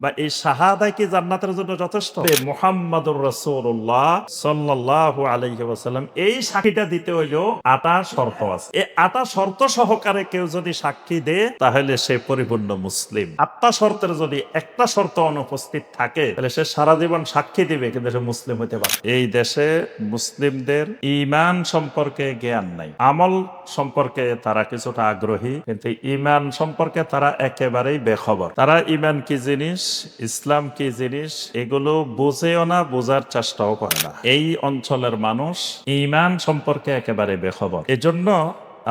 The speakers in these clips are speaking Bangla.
বা এই শাহাদাই কি জান্নাতের জন্য যথেষ্ট? মুহাম্মাদুর রাসূলুল্লাহ সাল্লাল্লাহু আলাইহি ওয়াসাল্লাম এই সাক্ষীটা দিতে হইলেও ৮টা শর্ত আছে। এই ৮টা শর্ত সহকারে কেউ যদি সাক্ষী দেয় তাহলে সে পরিপূর্ণ মুসলিম। ৮টা শর্তের যদি একটা শর্ত অনুপস্থিত থাকে তাহলে সে সারা জীবন সাক্ষী দিবে কিন্তু সে মুসলিম হতে পারে। এই দেশে মুসলিমদের ঈমান সম্পর্কে জ্ঞান নাই, আমল সম্পর্কে তারা কিছুটা আগ্রহী কিন্তু ঈমান সম্পর্কে তারা একেবারেই বেখবর। তারা ঈমান কি জিনিস, ইসলাম কি জিনিস এগুলো বুঝেও না, বোঝার চেষ্টাও করে না। এই অঞ্চলের মানুষ ঈমান সম্পর্কে একেবারে বেখবর। এজন্য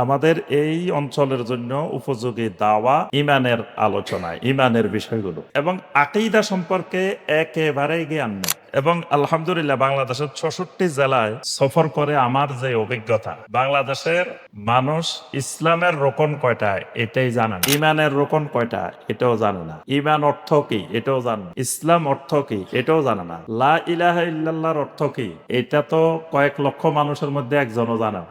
আমাদের এই অঞ্চলের জন্য উপযোগী দাওয়া ঈমানের আলোচনা, ঈমানের বিষয়গুলো এবং আকীদা সম্পর্কে একেবারেই জ্ঞান নেই। এবং আলহামদুলিল্লাহ বাংলাদেশের ৬৬ জেলায় সফর করে আমার যে অভিজ্ঞতা, বাংলাদেশের মানুষ ইসলামের রোকন কয়টা এটাই জানে না, ঈমানের রোকন কয়টা এটাও জানে না, ঈমান অর্থ কি এটাও জানে না, ইসলাম অর্থ কি এটাও জানে না, লা ইলাহা ইল্লাল্লাহর অর্থ কি এটা তো কয়েক লক্ষ মানুষের মধ্যে একজনও জানে না।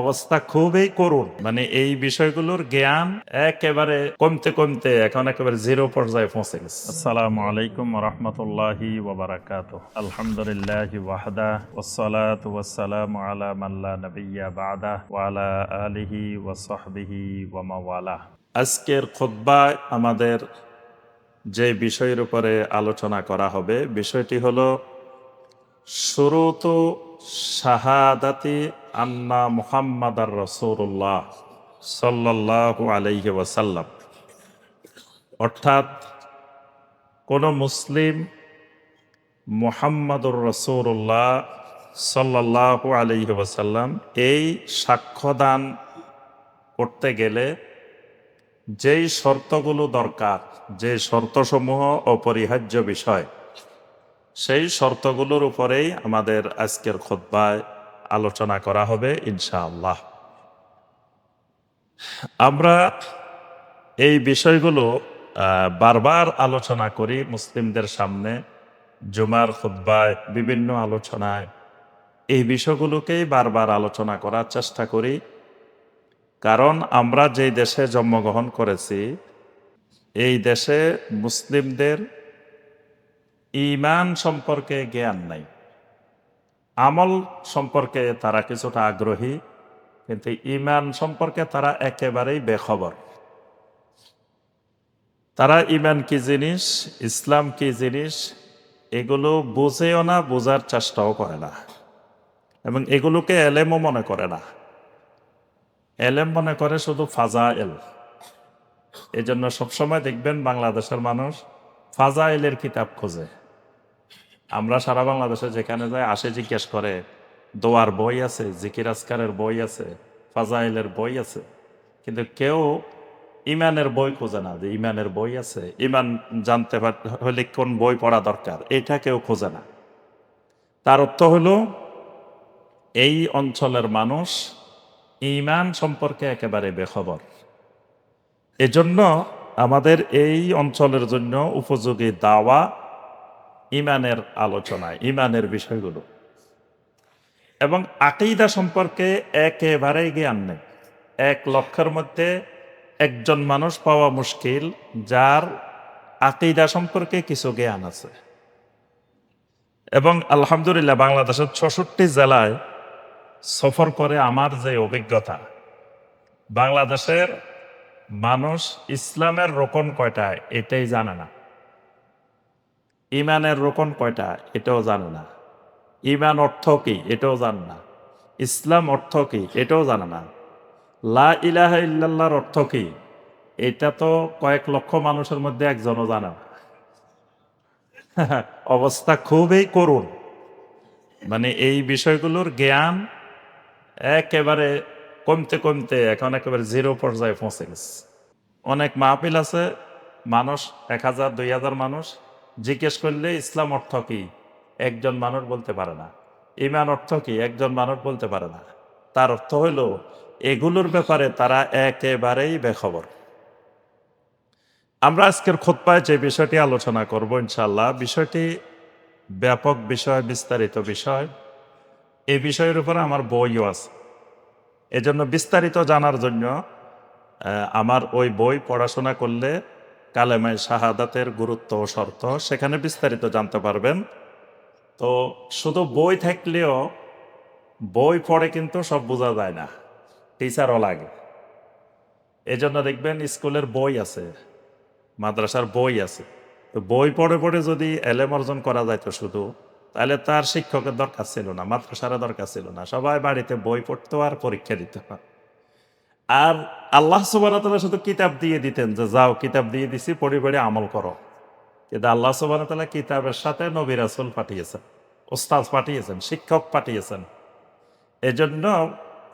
অবস্থা খুবই করুণ। মানে এই বিষয়গুলোর জ্ঞান একেবারে কমতে কমতে এখন একেবারে জিরো পর্যায়ে পৌঁছে গেছে। আসসালামু আলাইকুম ওয়া রাহমাতুল্লাহি ওয়া বারাকাতুহু। আলহামদুলিল্লাহি ওয়াহদা ওয়াসসালাতু ওয়াসসালামু আলা মান লা নাবিয়্যা বা'দা ওয়া আলা আলিহি ওয়া সাহবিহি ওয়া মাওয়ালা। আজকের খুতবায় আমাদের যে বিষয়ের উপরে আলোচনা করা হবে বিষয়টি হলো শুরুতু শাহাদাতি আন্না মুহাম্মাদার রাসূলুল্লাহ সাল্লাল্লাহু আলাইহি ওয়াসাল্লাম। অর্থাৎ কোন মুসলিম মুহাম্মাদুর রাসূলুল্লাহ সাল্লাল্লাহু আলাইহি ওয়াসাল্লাম এই সাক্ষ্যদান করতে গেলে যেই শর্তগুলো দরকার, যে শর্তসমূহ অপরিহার্য বিষয়, সেই শর্তগুলোর উপরেই আমাদের আজকের খুতবায় আলোচনা করা হবে ইনশাআল্লাহ। আমরা এই বিষয়গুলো বারবার আলোচনা করি মুসলিমদের সামনে, জুমার খুতবায়, বিভিন্ন আলোচনায় এই বিষয়গুলোকেই বারবার আলোচনা করার চেষ্টা করি। কারণ আমরা যেই দেশে জন্মগ্রহণ করেছি এই দেশে মুসলিমদের ঈমান সম্পর্কে জ্ঞান নাই, আমল সম্পর্কে তারা কিছুটা আগ্রহী কিন্তু ঈমান সম্পর্কে তারা একেবারেই বেখবর। তারা ঈমান কি জিনিস, ইসলাম কি জিনিস এগুলো বুঝেও না, বোঝার চেষ্টাও করে না এবং এগুলোকে এলেমও মনে করে না। এলেম মনে করে শুধু ফাজাইল। এই জন্য সবসময় দেখবেন বাংলাদেশের মানুষ ফাজাইলের কিতাব খোঁজে। আমরা সারা বাংলাদেশে যেখানে যাই আসে জিজ্ঞেস করে দোয়ার বই আছে, জিকির আজকারের বই আছে, ফাজাইলের বই আছে, কিন্তু কেউ ইমানের বই খোঁজে না যে ইমানের বই আছে, ইমান জানতে হলে কোন বই পড়া দরকার এটা কেউ খোঁজে না। তার অর্থ হলো এই অঞ্চলের মানুষ ঈমান সম্পর্কে একেবারে বেখবর। এজন্য আমাদের এই অঞ্চলের জন্য উপযোগী দাওয়া ঈমানের আলোচনা, ঈমানের বিষয়গুলো এবং আকীদা সম্পর্কে একেবারেই জ্ঞান নেই। ১ লক্ষের মধ্যে একজন মানুষ পাওয়া মুশকিল যার আকীদা সম্পর্কে কিছু জ্ঞান আছে। এবং আলহামদুলিল্লাহ বাংলাদেশের ৬৬ জেলায় সফর করে আমার যে অভিজ্ঞতা, বাংলাদেশের মানুষ ইসলামের রোকন কয়টা এটাই জানে না, ঈমানের রোকন কয়টা এটাও জানে না, ঈমান অর্থ কি এটাও জানে না, ইসলাম অর্থ কি এটাও জানে না, লা ইলাহা ইল্লাল্লাহর অর্থ কি এটা তো কয়েক লক্ষ মানুষের মধ্যে একজনও জানে না। অবস্থা খুবই করুণ। মানে এই বিষয়গুলোর জ্ঞান একেবারে কমতে কমতে এখন একেবারে জিরো পর্যায়ে পৌঁছে গেছে। অনেক মাহফিল আছে, মানুষ ১,০০০ ২,০০০ মানুষ জিজ্ঞেস করলে ইসলাম অর্থ কি একজন মানুষ বলতে পারে না, ঈমান অর্থ কি একজন মানুষ বলতে পারে না। তার অর্থ হইল এগুলোর ব্যাপারে তারা একেবারেই বেখবর। আমরা আজকের খুতবায় যে বিষয়টি আলোচনা করব ইনশাআল্লাহ, বিষয়টি ব্যাপক বিষয়, বিস্তারিত বিষয়। এই বিষয়ের উপরে আমার বইও আছে। এজন্য বিস্তারিত জানার জন্য আমার ওই বই পড়াশোনা করলে কালেমায়ে শাহাদাতের গুরুত্ব ও শর্ত, সেখানে বিস্তারিত জানতে পারবেন। তো শুধু বই থাকলেও বই পড়ে কিন্তু সব বোঝা যায় না, টিচারও লাগে। এজন্য দেখবেন স্কুলের বই আছে, মাদ্রাসার বই আছে। তো বই পড়ে পড়ে যদি এলেম অর্জন করা যায় তো শুধু, তাহলে তার শিক্ষকের দরকার ছিল না, মাদ্রাসারও দরকার ছিল না, সবাই বাড়িতে বই পড়তো আর পরীক্ষা দিত। আর আল্লাহ সুবহানাহু ওয়া তাআলা শুধু কিতাব দিয়ে দিতেন যে যাও কিতাব দিয়ে দিছি, পড়ে পড়ে আমল করো। কিন্তু আল্লাহ সুবহানাহু ওয়া তাআলা কিতাবের সাথে নবী রাসূল পাঠিয়েছেন, ওস্তাদ পাঠিয়েছেন, শিক্ষক পাঠিয়েছেন। এজন্য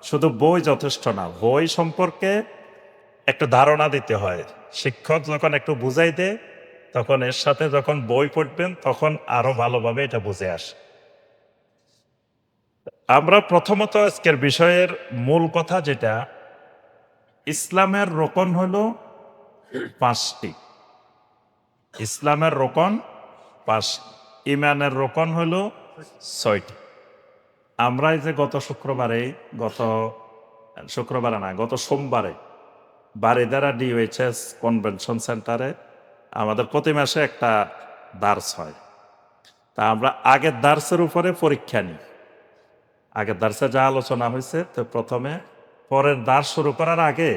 শুধু বই যথেষ্ট না, বই সম্পর্কে একটু ধারণা দিতে হয়। শিক্ষক যখন একটু বুঝাই দেয়, তখন এর সাথে যখন বই পড়বেন তখন আরো ভালোভাবে এটা বুঝে আসে। আমরা প্রথমত আজকের বিষয়ের মূল কথা যেটা, ইসলামের রোকন হলো 5টি। ইসলামের রোকন 5, ইমানের রোকন হলো 6টি। আমরা এই যে গত সোমবারে বারিধারা ডিওএইচএস কনভেনশন সেন্টারে আমাদের প্রতি মাসে একটা দার্স হয়। তা আমরা আগের দার্সের উপরে পরীক্ষা নিই। আগের দার্সে যা আলোচনা হয়েছে, তো প্রথমে পরের দার্স শুরু করার আগে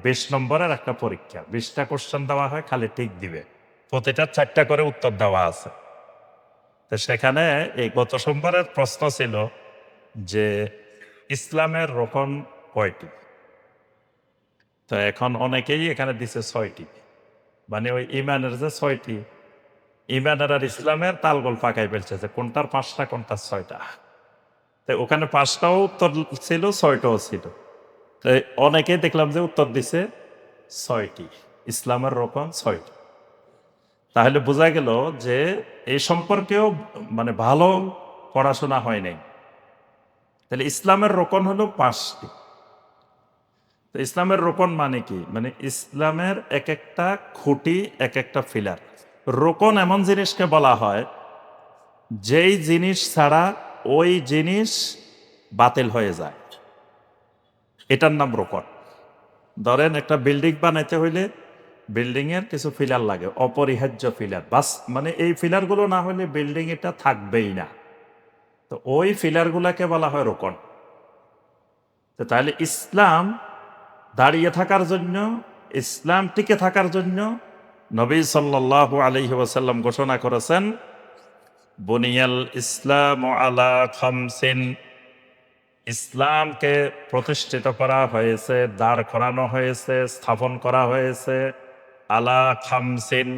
20 নম্বরের একটা পরীক্ষা, 20টা কোশ্চেন দেওয়া হয়, খালি টিক দিবে, প্রতিটা 4টা করে উত্তর দেওয়া আছে। তো সেখানে এই গত সোমবারের প্রশ্ন ছিল যে ইসলামের রোকন কয়টি। তো এখন অনেকেই এখানে দিছে 6টি, মানে ওই ইমানের যে 6টি, ইমানের আর ইসলামের তালগোল পাকাই ফেলছে যে কোনটার 5টা কোনটার 6টা। তো ওখানে 5টাও উত্তর ছিল, 6টাও ছিল। তো অনেকেই দেখলাম যে উত্তর দিছে 6টি, ইসলামের রোকন 6টি। তাহলে বোঝা গেল যে এই সম্পর্কেও মানে ভালো পড়াশোনা হয় নাই। তাহলে ইসলামের রোকন হলো 5টি। তো ইসলামের রোকন মানে কি, মানে ইসলামের এক একটা খুঁটি, এক একটা ফিলার। রোকন এমন জিনিসকে বলা হয় যেই জিনিস ছাড়া ওই জিনিস বাতিল হয়ে যায়, এটার নাম রোকন। ধরেন একটা বিল্ডিং বানাইতে হইলে বিল্ডিং এর কিছু ফিলার লাগে, অপরিহার্য ফিলার, বাস মানে এই ফিলারগুলো না হলে বিল্ডিং এটা থাকবেই না। তো ওই ফিলারগুলোকে বলা হয় রোকন। তো তাহলে ইসলাম দাঁড়িয়ে থাকার জন্য, ইসলাম টিকে থাকার জন্য নবী সাল্লাল্লাহু আলাইহি ওয়াসাল্লাম ঘোষণা করেছেন, বুনিয়াল ইসলাম আলা খামসিন, ইসলামকে প্রতিষ্ঠিত করা হয়েছে, দাঁড় করানো হয়েছে, স্থাপন করা হয়েছে আলা খামসিন,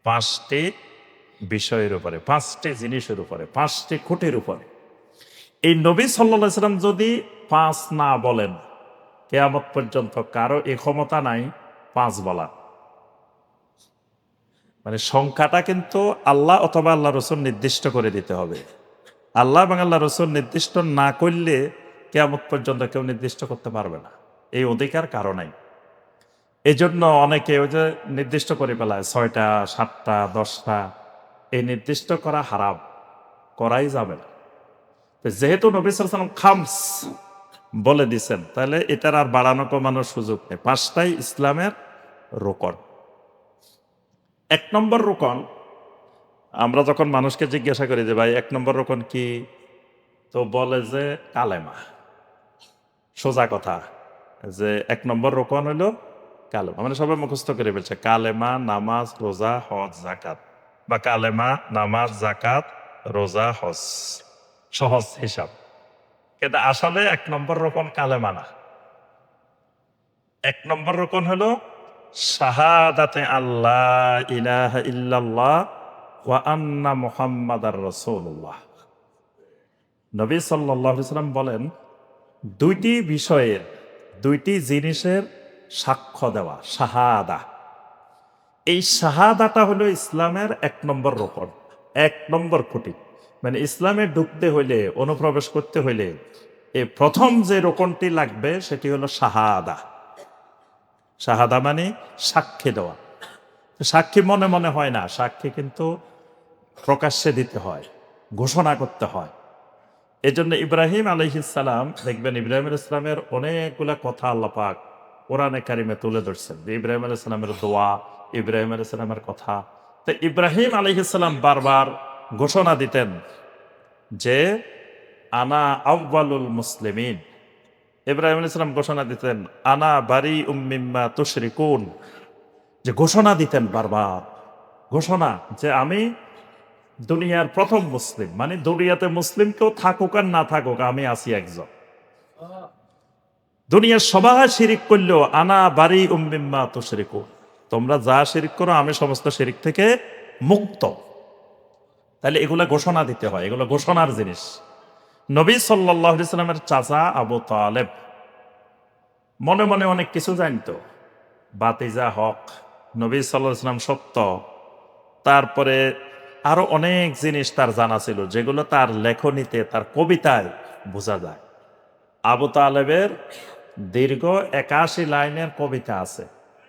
5টি বিষয়ের উপরে, 5টি জিনিসের উপরে, 5টি খুঁটির উপরে। এই নবী সাল্লাল্লাহু আলাইহি ওয়াসাল্লাম যদি 5 না বলেন, কিয়ামত পর্যন্ত কারো এই ক্ষমতা নাই 5 বলা। মানে সংখ্যাটা কিন্তু আল্লাহ অথবা আল্লাহ রসুল নির্দিষ্ট করে দিতে হবে। আল্লাহ এবং আল্লাহ রসুল নির্দিষ্ট না করলে কিয়ামত পর্যন্ত কেউ নির্দিষ্ট করতে পারবে না, এই অধিকার কারো নাই। এই জন্য অনেকে ওই যে নির্দিষ্ট করে ফেলায় 6টা 7টা 10টা, এই নির্দিষ্ট করা হারাম, করাই যাবে না। তো যেহেতু নবী সাল্লাল্লাহু আলাইহি ওয়াসাল্লাম খামস বলে দিছেন, তাহলে এটার আর বাড়ানো কমানোর সুযোগ নেই। 5টাই ইসলামের রোকন। 1 নম্বর রোকন, আমরা যখন মানুষকে জিজ্ঞাসা করি যে ভাই 1 নম্বর রোকন কি, তো বলে যে কালেমা। সোজা কথা যে 1 নম্বর রোকন হলো কালেমা, মানে সবাই মুখস্থ করে ফেলছে কালেমা, নামাজ, রোজা, হজ, জাকাত, বা কালেমা, নামাজ, জাকাত, রোজা, হজ, সহজ হিসাব। কিন্তু আসলে 1 নম্বর রোকন কালেমা না। 1 নম্বর রোকন হলো শাহাদাতে আল্লাহ ইলাহা ইল্লাল্লাহ ওয়া আন্না মুহাম্মাদার রাসূলুল্লাহ। নবী সাল্লাল্লাহু আলাইহি ওয়াসাল্লাম বলেন, 2টি বিষয়ের, 2টি জিনিসের সাক্ষ্য দেওয়া, শাহাদা। এই শাহাদাটা হলো ইসলামের 1 নম্বর রোকন, 1 নম্বর খুঁটি। মানে ইসলামে ঢুকতে হইলে, অনুপ্রবেশ করতে হইলে এই প্রথম যে রোকনটি লাগবে সেটি হলো শাহাদা। শাহাদা মানে সাক্ষী দেওয়া। সাক্ষী মনে মনে হয় না, সাক্ষী কিন্তু প্রকাশ্যে দিতে হয়, ঘোষণা করতে হয়। এজন্য ইব্রাহিম আলাইহিস সালাম, দেখবেন ইব্রাহিম আলাইহিস সালামের অনেকগুলা কথা আল্লাহ পাক কোরআনে কারিমে তুলে ধরছেন। ইব্রাহিম আলাইহিস সালামের দোয়া, ইব্রাহিম আলাইহিস সালামের কথা। তো ইব্রাহিম আলাইহিস সালাম বারবার ঘোষণা দিতেন যে আনা আউয়ালুল মুসলিমিন। ইব্রাহিম আলাইহিস সালাম ঘোষণা দিতেন আনা বারি মিম্মা তুশরিকুন, যে ঘোষণা দিতেন বারবার, ঘোষণা যে আমি দুনিয়ার প্রথম মুসলিম, মানে দুনিয়াতে মুসলিম কেউ থাকুক আর না থাকুক আমি আছি একজন। দুনিয়ার সবাই শিরিক করলেও আনা বারি মিম্মা তুশরিকুন, তোমরা যা শিরিক করো আমি সমস্ত শিরিক থেকে মুক্ত। তাহলে এগুলা ঘোষণা দিতে হয়, এগুলো ঘোষণার জিনিস। নবী সাল্লাল্লাহু আলাইহি সাল্লামের চাচা আবু তালেব মনে মনে অনেক কিছু জানতো, বাতিজা হক, নবী সাল্লাল্লাহু আলাইহি সাল্লাম সত্য, তারপরে আরো অনেক জিনিস তার জানা ছিল যেগুলো তার লেখনীতে, তার কবিতায় বোঝা যায়। আবু তালেবের দীর্ঘ ৮১ লাইনের কবিতা আছে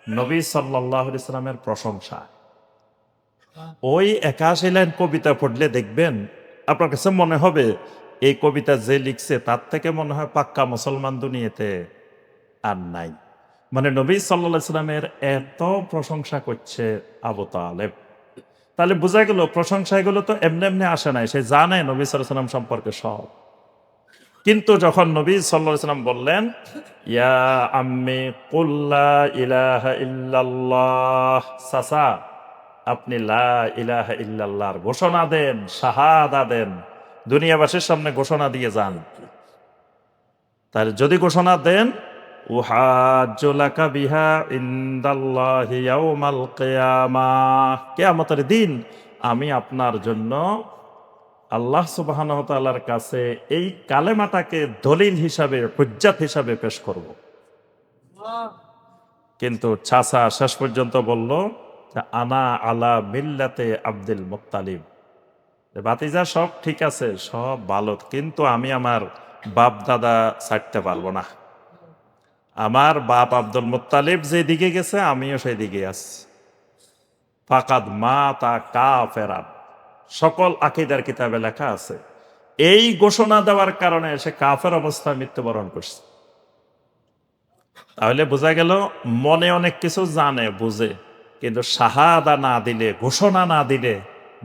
নবী সাল্লাল্লাহু আলাইহি সাল্লামের প্রশংসা। ওই ৮১ লাইন কবিতা পড়লে দেখবেন আপনার কাছে মনে হবে এই কবিতা যে লিখছে তার থেকে মনে হয় পাক্কা মুসলমান দুনিয়াতে আর নাই। মানে নবী সাল্লাল্লাহু আলাইহি সাল্লামের এত প্রশংসা করছে আবু তালেব। তাহলে বোঝা গেল প্রশংসা এগুলো তো এমনি এমনি আসে নাই, সে জানে নবী সাল্লাল্লাহু আলাইহি সাল্লাম সম্পর্কে সব। কিন্তু যখন নবী সাল্লাল্লাহু আলাইহি সাল্লাম বললেন ইয়া আম্মি কুল লা ইলাহা ইল্লাল্লাহ, চাচা আপনি লা ইলাহা ইল্লাল্লাহর ঘোষণা দেন, শাহাদা দেন, দুনিয়াবাসীর সামনে ঘোষণা দিয়ে যান। তাহলে যদি ঘোষণা দেন উহাজ্জু লাকা বিহা ইনদাল্লাহি ইয়াউমাল কিয়ামাহ, কিয়ামতের দিন আমি আপনার জন্য আল্লাহ সুবহানাহু ওয়া তাআলার কাছে এই কালেমাটাকে দলিল হিসাবে, হুজ্জাত হিসাবে পেশ করব। কিন্তু চাচা শেষ পর্যন্ত বলল যে আনা আলা মিল্লাতে আব্দুল মুত্তালিব, ভাতিজা সব ঠিক আছে, সব ভালো, কিন্তু আমি আমার বাপ দাদা ছাড়তে পারবো না। আমার বাপ আব্দুল মুত্তালিব যে দিকে গেছে আমিও সেই দিকে আছি। ফাকাদ মাতা কাফেরান, সকল আকীদার কিতাবে লেখা আছে এই ঘোষণা দেওয়ার কারণে সে কাফের অবস্থায় মৃত্যুবরণ করছে। তাহলে বোঝা গেল মনে অনেক কিছু জানে বুঝে, কিন্তু শাহাদা না দিলে, ঘোষণা না দিলে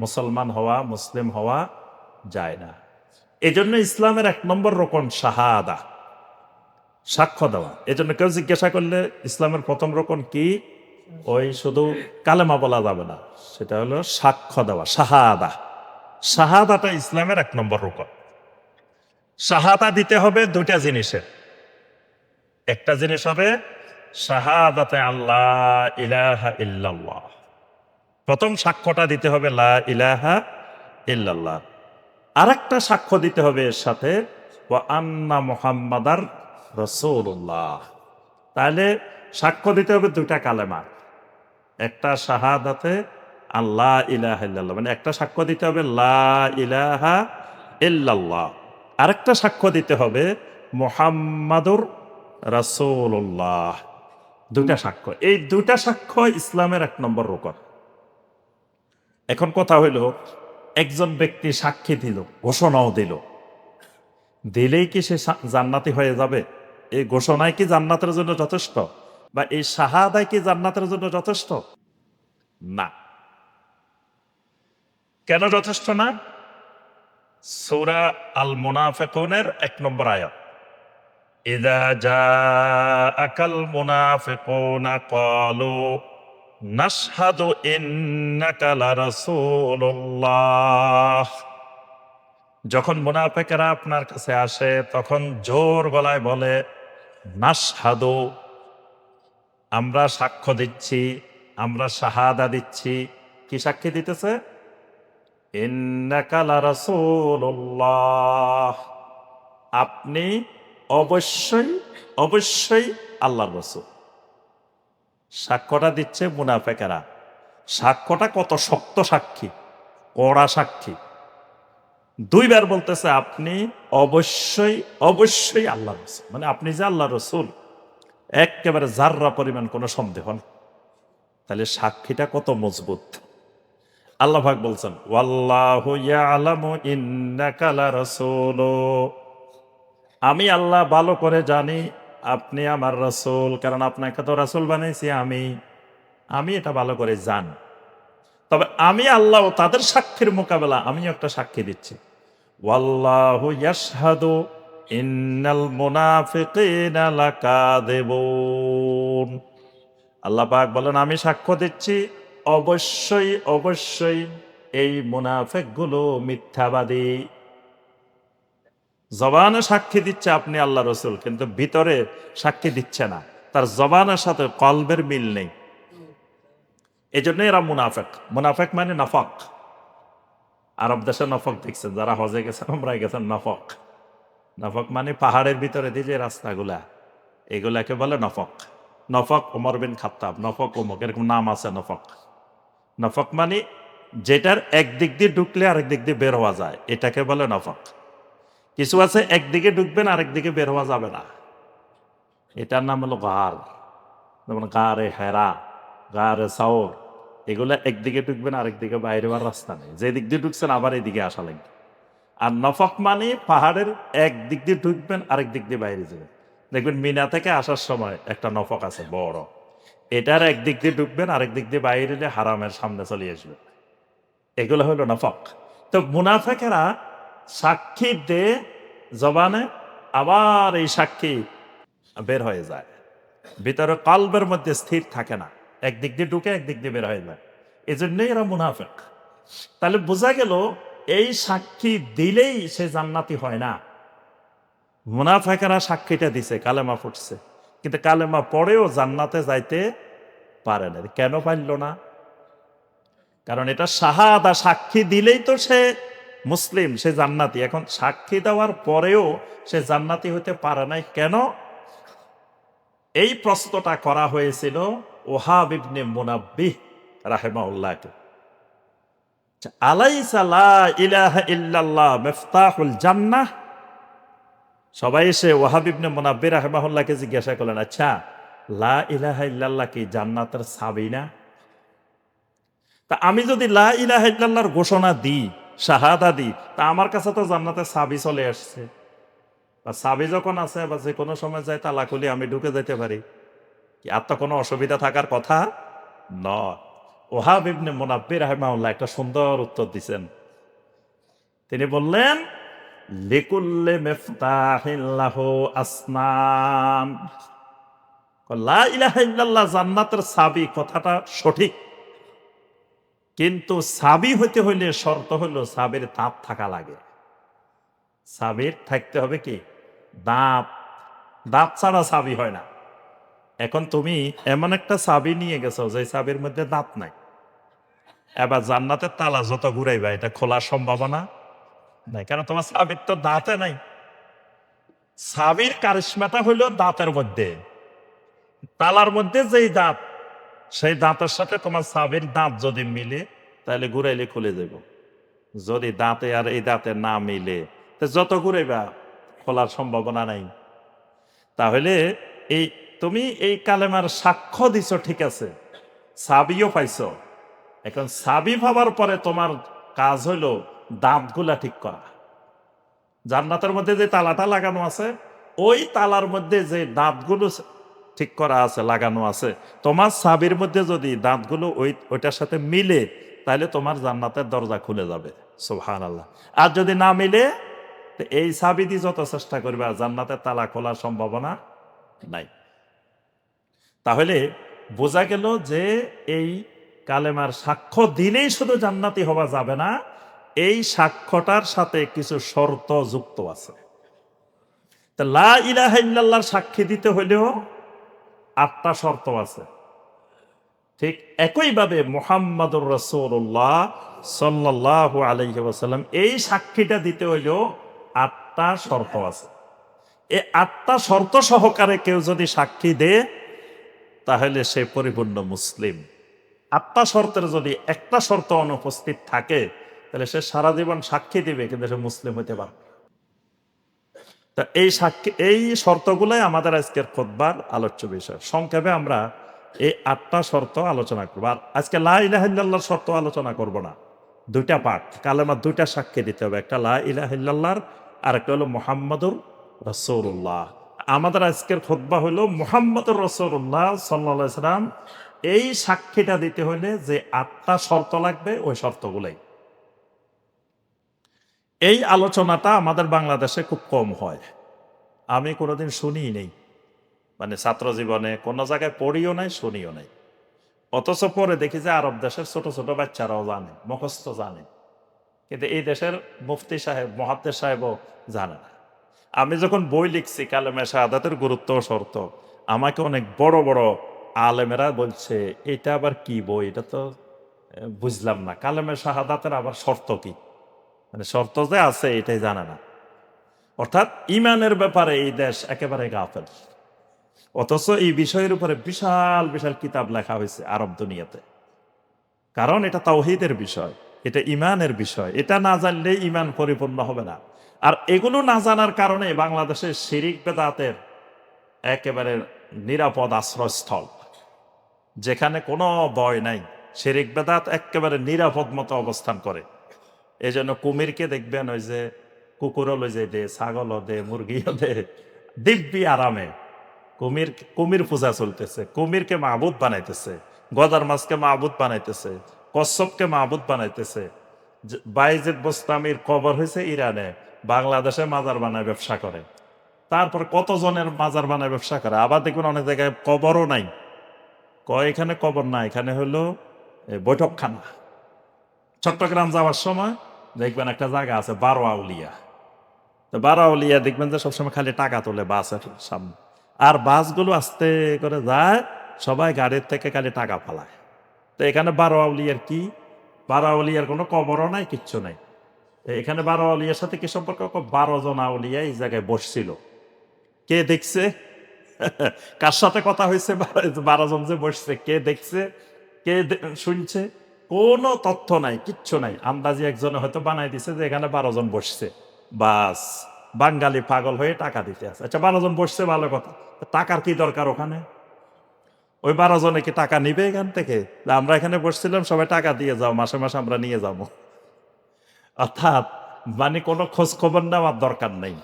মুসলমান হওয়া, মুসলিম হওয়া যায় না। এই জন্য ইসলামের ১ নম্বর রকম শাহাদা, সাক্ষ্য দেওয়া। এই জন্য কেউ জিজ্ঞাসা করলে ইসলামের প্রথম রকম কি, ওই শুধু কালেমা বলা যাবে না, সেটা হলো সাক্ষ্য দেওয়া, শাহাদা। শাহাদাটা ইসলামের ১ নম্বর রকম। শাহাদা দিতে হবে দুইটা জিনিসের। একটা জিনিস হবে শাহাদাতে আল্লাহ ইলাহা ইল্লাল্লাহ, প্রথম সাক্ষ্যটা দিতে হবে লা ইলাহা ইল্লাল্লাহ। আরেকটা সাক্ষ্য দিতে হবে এর সাথে ওয়া আন্না মুহাম্মাদার রাসূলুল্লাহ। তাহলে সাক্ষ্য দিতে হবে দুইটা কালেমা, একটা শাহাদাতে আল্লাহ ইলাহা ইল্লাল্লাহ, মানে একটা সাক্ষ্য দিতে হবে লা ইলাহা ইল্লাল্লাহ, আরেকটা সাক্ষ্য দিতে হবে মুহাম্মাদুর রাসূলুল্লাহ। দুইটা সাক্ষ্য, এই দুইটা সাক্ষ্য ইসলামের ১ নম্বর রকম। এখন কথা হইল একজন ব্যক্তি সাক্ষী দিল, ঘোষণাও দিল, দিলেই কি সে জান্নাতি হয়ে যাবে? এই ঘোষণায় কি জান্নাতের জন্য যথেষ্ট, বা এই শাহাদায় কি জান্নাতের জন্য যথেষ্ট? না। কেন যথেষ্ট না? সূরা আল মুনাফিকুনের ১ নম্বর আয়াত, ইযা জাআকাল মুনাফিকুনা ক্বালু নাশহাদু ইন্নাকা লারাসূলুল্লাহ। যখন মুনাফিকেরা আপনার কাছে আসে তখন জোর গলায় বলে নাশহাদু, আমরা সাক্ষ্য দিচ্ছি, আমরা শাহাদা দিচ্ছি। কি সাক্ষী দিতেছে? ইন্নাকা লারাসূলুল্লাহ, আপনি অবশ্যই অবশ্যই আল্লাহর রাসূল। সাক্ষ্যটা দিচ্ছে মুনাফিকেরা। সাক্ষ্যটা কত শক্ত সাক্ষী, কড়া সাক্ষী। দুইবার বলতেছে আপনি অবশ্যই অবশ্যই আল্লাহর রাসূল, মানে আপনি যে আল্লাহর রাসূল একেবারে যাররা পরিমাণ কোনো সন্দেহ নেই। তাহলে সাক্ষীটা কত মজবুত। আল্লাহ পাক বলছেন ওয়াল্লাহু ইয়ালামু ইন্নাকা লারাসূলু, আমি আল্লাহ ভালো করে জানি আপনি আমার রাসূল, কারণ আপনাকে তো রাসূল বানাইছি আমি। আমি এটা ভালো করে জানি। তবে আমি আল্লাহ তাদের সাক্ষীর মোকাবেলা আমি একটা সাক্ষী দিচ্ছি, ওয়াল্লাহু ইয়াশহাদু ইন্নাল মুনাফিকিনা লাকাযিবুন। আল্লাহ পাক বলেন আমি সাক্ষ্য দিচ্ছি অবশ্যই অবশ্যই এই মুনাফিকগুলো মিথ্যাবাদী। জবানে সাক্ষী দিচ্ছে আপনি আল্লাহ রসুল, কিন্তু ভিতরে সাক্ষী দিচ্ছে না, তার জবানের সাথে কলবের মিল নেই। এই জন্য এরা মুনাফেক। মুনাফেক মানে নাফক। আরব দেশে নফক দেখছেন, যারা হজে গেছেন আমরা গেছেন, নফক। নফক মানে পাহাড়ের ভিতরে দিয়ে যে রাস্তাগুলা, এগুলাকে বলে নফক। নফক ওমর বিন খাত্তাব, নফক ওমক, এরকম নাম আছে নফক। নফক মানে যেটার একদিক দিয়ে ঢুকলে আরেক দিক দিয়ে বের হওয়া যায়, এটাকে বলে নফক। কিছু আছে একদিকে ঢুকবেন আরেক দিকে বের হওয়া যাবে না, এটার নাম হলো গার। যেমন গারে হেরা, গারে সাওর, এগুলো একদিকে ঢুকবেন আরেক দিকে বাইরে হওয়ার রাস্তা নেই, যে দিক দিয়ে ঢুকছেন আবার এদিকে আসা লাগবে। আর নফক মানে পাহাড়ের এক দিক দিয়ে ঢুকবেন আরেক দিক দিয়ে বাইরে যাবেন। দেখবেন মিনা থেকে আসার সময় একটা নফক আছে বড়, এটার একদিক দিয়ে ঢুকবেন আরেক দিক দিয়ে বাইরে এলে হারামের সামনে চলে আসবে। এগুলো হলো নফক। তো মুনাফেকেরা সাক্ষী দে জবানে, আবার এই সাক্ষী বের হয়ে যায়, ভিতরে কলবের মধ্যে স্থির থাকে না, একদিক দিয়ে ঢুকে একদিক দিয়ে বের হয়ে যায়। এই জন্যই এরা মুনাফেক। তাহলে বোঝা গেল এই সাক্ষী দিলেই সে জান্নাতি হয় না। মুনাফেকেরা সাক্ষীটা দিছে, কালেমা ফুটছে, কিন্তু কালেমা পড়েও জান্নাতে যাইতে পারে না। কেন পারল না? কারণ এটা শাহাদা, সাক্ষী দিলেই তো সে মুসলিম, সে জান্নাতি। এখন সাক্ষী দেওয়ার পরেও সে জান্নাতি হতে পারে নাই কেন? এই প্রশ্নটা করা হয়েছিল ওহাব ইবনে মুনাব্বিহ রাহিমাহুল্লাহকে। আলাইসা লা ইলাহা ইল্লাল্লাহ মিফতাহুল জান্নাহ। সবাই এসে ওহাব ইবনে মুনাব্বিহ রাহিমাহুল্লাহকে জিজ্ঞাসা করলেন, আচ্ছা লা ইলাহা ইল্লাল্লাহ কি জান্নাতের চাবি না? তা আমি যদি লা ইলাহা ইল্লাল্লাহর ঘোষণা দিই, শাহাদা দিই, তা আমার কাছে তো জান্নাতের চাবি চলে আসছে। বা চাবি যখন আছে, বা যে কোনো সময় যাই তালা খুলি আমি ঢুকে যেতে পারি, কি আর তো কোনো অসুবিধা থাকার কথা নয়। ওহাব ইবনে মুনাব্বিহ রাহিমাহুল্লাহ একটা সুন্দর উত্তর দিছেন। তিনি বললেন, লিকুল্লি মিফতাহিন লাহু আসনান। লা ইলাহা ইল্লাল্লাহ জান্নাতের চাবি, কথাটা সঠিক, কিন্তু চাবি হইতে হইলে শর্ত হলো চাবির দাঁত থাকা লাগে। চাবির থাকতে হবে কি দাঁত, দাঁত ছাড়া চাবি হয় না। এখন তুমি এমন একটা চাবি নিয়ে গেছো যে চাবির মধ্যে দাঁত নাই, এবার জান্নাতের তালা যত ঘুরাইবা এটা খোলার সম্ভাবনা নাই, কারণ তোমার চাবির তো দাঁতে নাই। চাবির কারিশমাটা হইল দাঁতের মধ্যে, তালার মধ্যে যেই দাঁত, সেই দাঁতের সাথে তোমার চাবির দাঁত যদি মিলে তাহলে ঘুরাইলে খুলে যাব। যদি দাঁতে আর এই দাঁতে না মিলে তো যত ঘুরাইবা খোলার সম্ভাবনা নাই। তাহলে এই তুমি এই কালেমার সাক্ষ্য দিছো, ঠিক আছে, চাবিও পাইছো। এখন চাবি পাবার পরে তোমার কাজ হইলো দাঁতগুলা ঠিক করা। জান্নাতের মধ্যে যে তালাটা লাগানো আছে, ওই তালার মধ্যে যে দাঁতগুলো ঠিক করা আছে, লাগানো আছে, তোমার চাবির মধ্যে যদি দাঁতগুলো ওইটার সাথে মিলে তাহলে তোমার জান্নাতের দরজা খুলে যাবে। সুবহানাল্লাহ। আর যদি না মিলে, তো এই চাবি দিয়ে যত চেষ্টা করবে জান্নাতের তালা খোলার সম্ভাবনা নাই। তাহলে বোঝা গেল যে এই কালেমার সাক্ষ্য দিলেই শুধু জান্নাতি হওয়া যাবে না, এই সাক্ষ্যটার সাথে কিছু শর্ত যুক্ত আছে। তা লা ইলাহা ইল্লাল্লাহর সাক্ষী দিতে হলেও 8টা শর্ত আছে। ঠিক একইভাবে মুহাম্মাদুর রাসূলুল্লাহ সাল্লাল্লাহু আলাইহি ওয়াসাল্লাম এই সাক্ষীটা দিতে হলেও 8টা শর্ত আছে। এই 8টা শর্ত সহকারে কেউ যদি সাক্ষী দেয় তাহলে সে পরিপূর্ণ মুসলিম। 8টা শর্তের যদি একটা শর্ত অনুপস্থিত থাকে তাহলে সে সারা জীবন সাক্ষী দিবে, কিন্তু সে মুসলিম হতে পারবে। তা এই সাক্ষী, এই শর্তগুলাই আমাদের আজকের খুতবার আলোচ্য বিষয়। সংক্ষেপে আমরা এই 8টা শর্ত আলোচনা করবো। আর আজকে লা ইলাহা ইল্লাল্লাহর শর্ত আলোচনা করব না, 2টা পাঠ, কালেমার 2টা সাক্ষী দিতে হবে, একটা লা ইলাহা ইল্লাল্লাহর আর একটা হলো মুহাম্মাদুর রাসূলুল্লাহ। আমাদের আজকের খুতবা হলো মুহাম্মাদুর রাসূলুল্লাহ সাল্লাল্লাহু আলাইহি ওয়াসাল্লাম এই সাক্ষীটা দিতে হলে যে 8টা শর্ত লাগবে, ওই শর্তগুলাই। এই আলোচনাটা আমাদের বাংলাদেশে খুব কম হয়, আমি কোনোদিন শুনিই নেই, মানে ছাত্র জীবনে কোনো জায়গায় পড়িও নাই, শুনিও নাই। অথচ পরে দেখি যে আরব দেশের ছোট ছোট বাচ্চারাও জানে, মুখস্থ জানে, কিন্তু এই দেশের মুফতি সাহেব, মুহাদ্দিস সাহেবও জানে না। আমি যখন বই লিখছি কালেমে শাহাদাতের গুরুত্ব ও শর্ত, আমাকে অনেক বড় বড় আলেমেরা বলছে, এটা আবার কি বই, এটা তো বুঝলাম না, কালেমে শাহাদাতের আবার শর্ত কি, মানে শর্ত যে আছে এটাই জানে না। অর্থাৎ ইমানের ব্যাপারে এই দেশ একেবারে গাফেল। অথচ এই বিষয়ের উপরে বিশাল বিশাল কিতাব লেখা হয়েছে আরব দুনিয়াতে, কারণ এটা তাওহীদের বিষয়, এটা ইমানের বিষয়। এটা না জানলে ইমান পরিপূর্ণ হবে না। আর এগুলো না জানার কারণে বাংলাদেশের শিরিক বেদাতের একেবারে নিরাপদ আশ্রয়স্থল, যেখানে কোনো ভয় নাই, শিরিক বেদাত একেবারে নিরাপদ মতো অবস্থান করে। এই জন্য কুমিরকে দেখবেন, ওই যে কুকুরও লই যাই দে, ছাগলও দে, মুরগিও দে, দিব্যি আরামে। কুমির পূজা চলতেছে, কুমিরকে মাহবুদ বানাইতেছে, গদার মাছকে মাহবুদ বানাইতেছে, কচ্ছপকে মাহবুদ বানাইতেছে। বাইজিদ বোস্তামির কবর হয়েছে ইরানে, বাংলাদেশে মাজার বানায় ব্যবসা করে। তারপর কতজনের মাজার বানায় ব্যবসা করে। আবার দেখবেন অনেক জায়গায় কবরও নাই, এখানে কবর না, এখানে হলো বৈঠকখানা। চট্টগ্রাম যাওয়ার সময় দেখবেন একটা জায়গা আছে 12 আউলিয়া। তো 12 আউলিয়া দেখবেন যে সবসময় খালি টাকা তোলে বাসের সামনে, আর বাসগুলো আস্তে করে যায়, সবাই গাড়ির থেকে খালি টাকা ফালায়। তো এখানে 12 আউলিয়ার কি, 12 আউলিয়ার কোনো কবরও নাই, কিচ্ছু নাই। এখানে 12 আউলিয়ার সাথে কি সম্পর্ক? 12 জন আউলিয়া এই জায়গায় বসছিল। কে দেখছে? কার সাথে কথা হয়েছে? 12 জন যে বসছে, কে দেখছে, কে শুনছে? কোনো তথ্য নাই, কিচ্ছু নাই। আন্দাজি একজনে হয়তো বানাই দিছে যে এখানে 12 জন বসছে, বাস। বাঙালি পাগল হয়ে টাকা দিতে আছে। আচ্ছা, 12 জন বসছে, ভালো কথা, টাকার কি দরকার ওখানে? ওই 12 জনে কি টাকা নিবে এখান থেকে? আমরা এখানে বসছিলাম, সবাই টাকা দিয়ে যাও, মাসে মাসে আমরা নিয়ে যাবো। অর্থাৎ মানে কোনো খোঁজ খবর নেওয়ার দরকার নেই,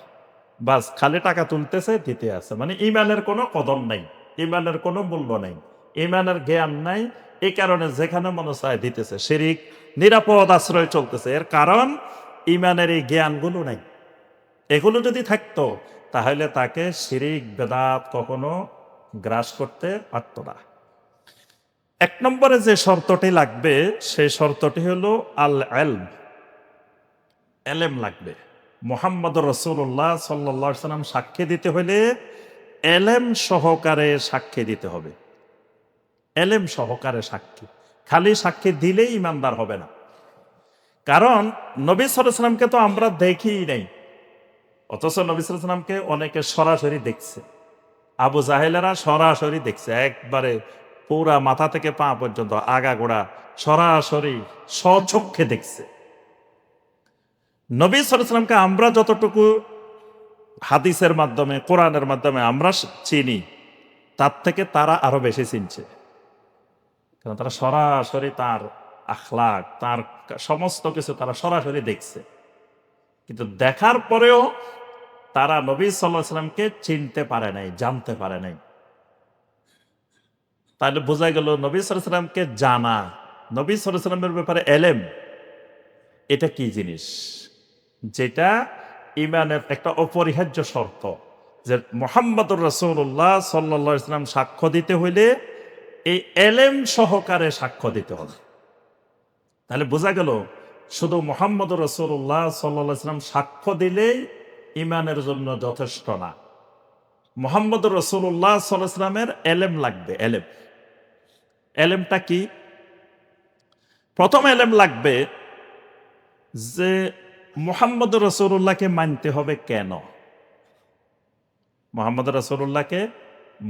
বাস খালি টাকা তুলতেছে, দিতে আছে। মানে ইমানের কোনো কদর নাই, ইমানের কোনো মূল্য নেই, ইমানের জ্ঞান নাই। এই কারণে যেখানে মনে চায় দিতেছে, শিরিক নিরাপদ আশ্রয় চলতেছে। এর কারণ ইমানের এই জ্ঞানগুলো নাই। এগুলো যদি থাকতো তাহলে তাকে শিরিক বেদাত কখনো গ্রাস করতে পারত না। 1 নম্বরে যে শর্তটি লাগবে, সেই শর্তটি হলো আল ইলম, এলেম লাগবে। মুহাম্মদ রাসূলুল্লাহ সাল্লাল্লাহু আলাইহি সাল্লাম সাক্ষী দিতে হলে এলেম সহকারে সাক্ষী দিতে হবে। এলেম সহকারে সাক্ষী, খালি সাক্ষী দিলেই ইমানদার হবে না। কারণ নবী সাল্লাল্লাহু আলাইহি সাল্লামকে তো আমরা দেখিই নাই, অথচ নবী সাল্লাল্লাহু আলাইহি সাল্লামকে অনেকে সরাসরি দেখছে। আবু জাহেলেরা সরাসরি দেখছে, একবারে পুরা মাথা থেকে পা পর্যন্ত আগাগোড়া সরাসরি স্বচক্ষে দেখছে। নবী সাল্লাল্লাহু আলাইহি সাল্লামকে আমরা যতটুকু হাদিসের মাধ্যমে, কোরআনের মাধ্যমে আমরা চিনি, তার থেকে তারা আরো বেশি চিনছে। কারণ তারা সরাসরি তার আখলাক, তার সমস্ত কিছু তারা সরাসরি দেখছে। কিন্তু দেখার পরেও তারা নবী সাল্লাল্লাহু আলাইহি সাল্লামকে চিনতে পারে নাই, জানতে পারে নাই। তাহলে বোঝা গেল নবী সাল্লাল্লাহু আলাইহি সাল্লামকে জানা, নবী সাল্লাল্লাহু আলাইহি সাল্লামের ব্যাপারে এলেম, এটা কি জিনিস, যেটা ইমানের একটা অপরিহার্য শর্ত। যে মুহাম্মদুর রাসূলুল্লাহ সাল্লাল্লাহু আলাইহি সাল্লাম সাক্ষ্য দিতে হইলে এই এলেম সহকারে সাক্ষ্য দিতে হবে। তাহলে বোঝা গেল শুধু মুহাম্মদুর রাসূলুল্লাহ সাল্লাল্লাহু আলাইহি সাল্লাম সাক্ষ্য দিলেই ইমানের জন্য যথেষ্ট না। মুহাম্মদুর রাসূলুল্লাহ সাল্লাল্লাহু আলাইহি সাল্লামের এলেম লাগবে। এলেম, এলেমটা কি? প্রথম এলেম লাগবে যে মুহাম্মদুর রাসূলুল্লাহকে মানতে হবে কেন, মুহাম্মদুর রাসূলুল্লাহকে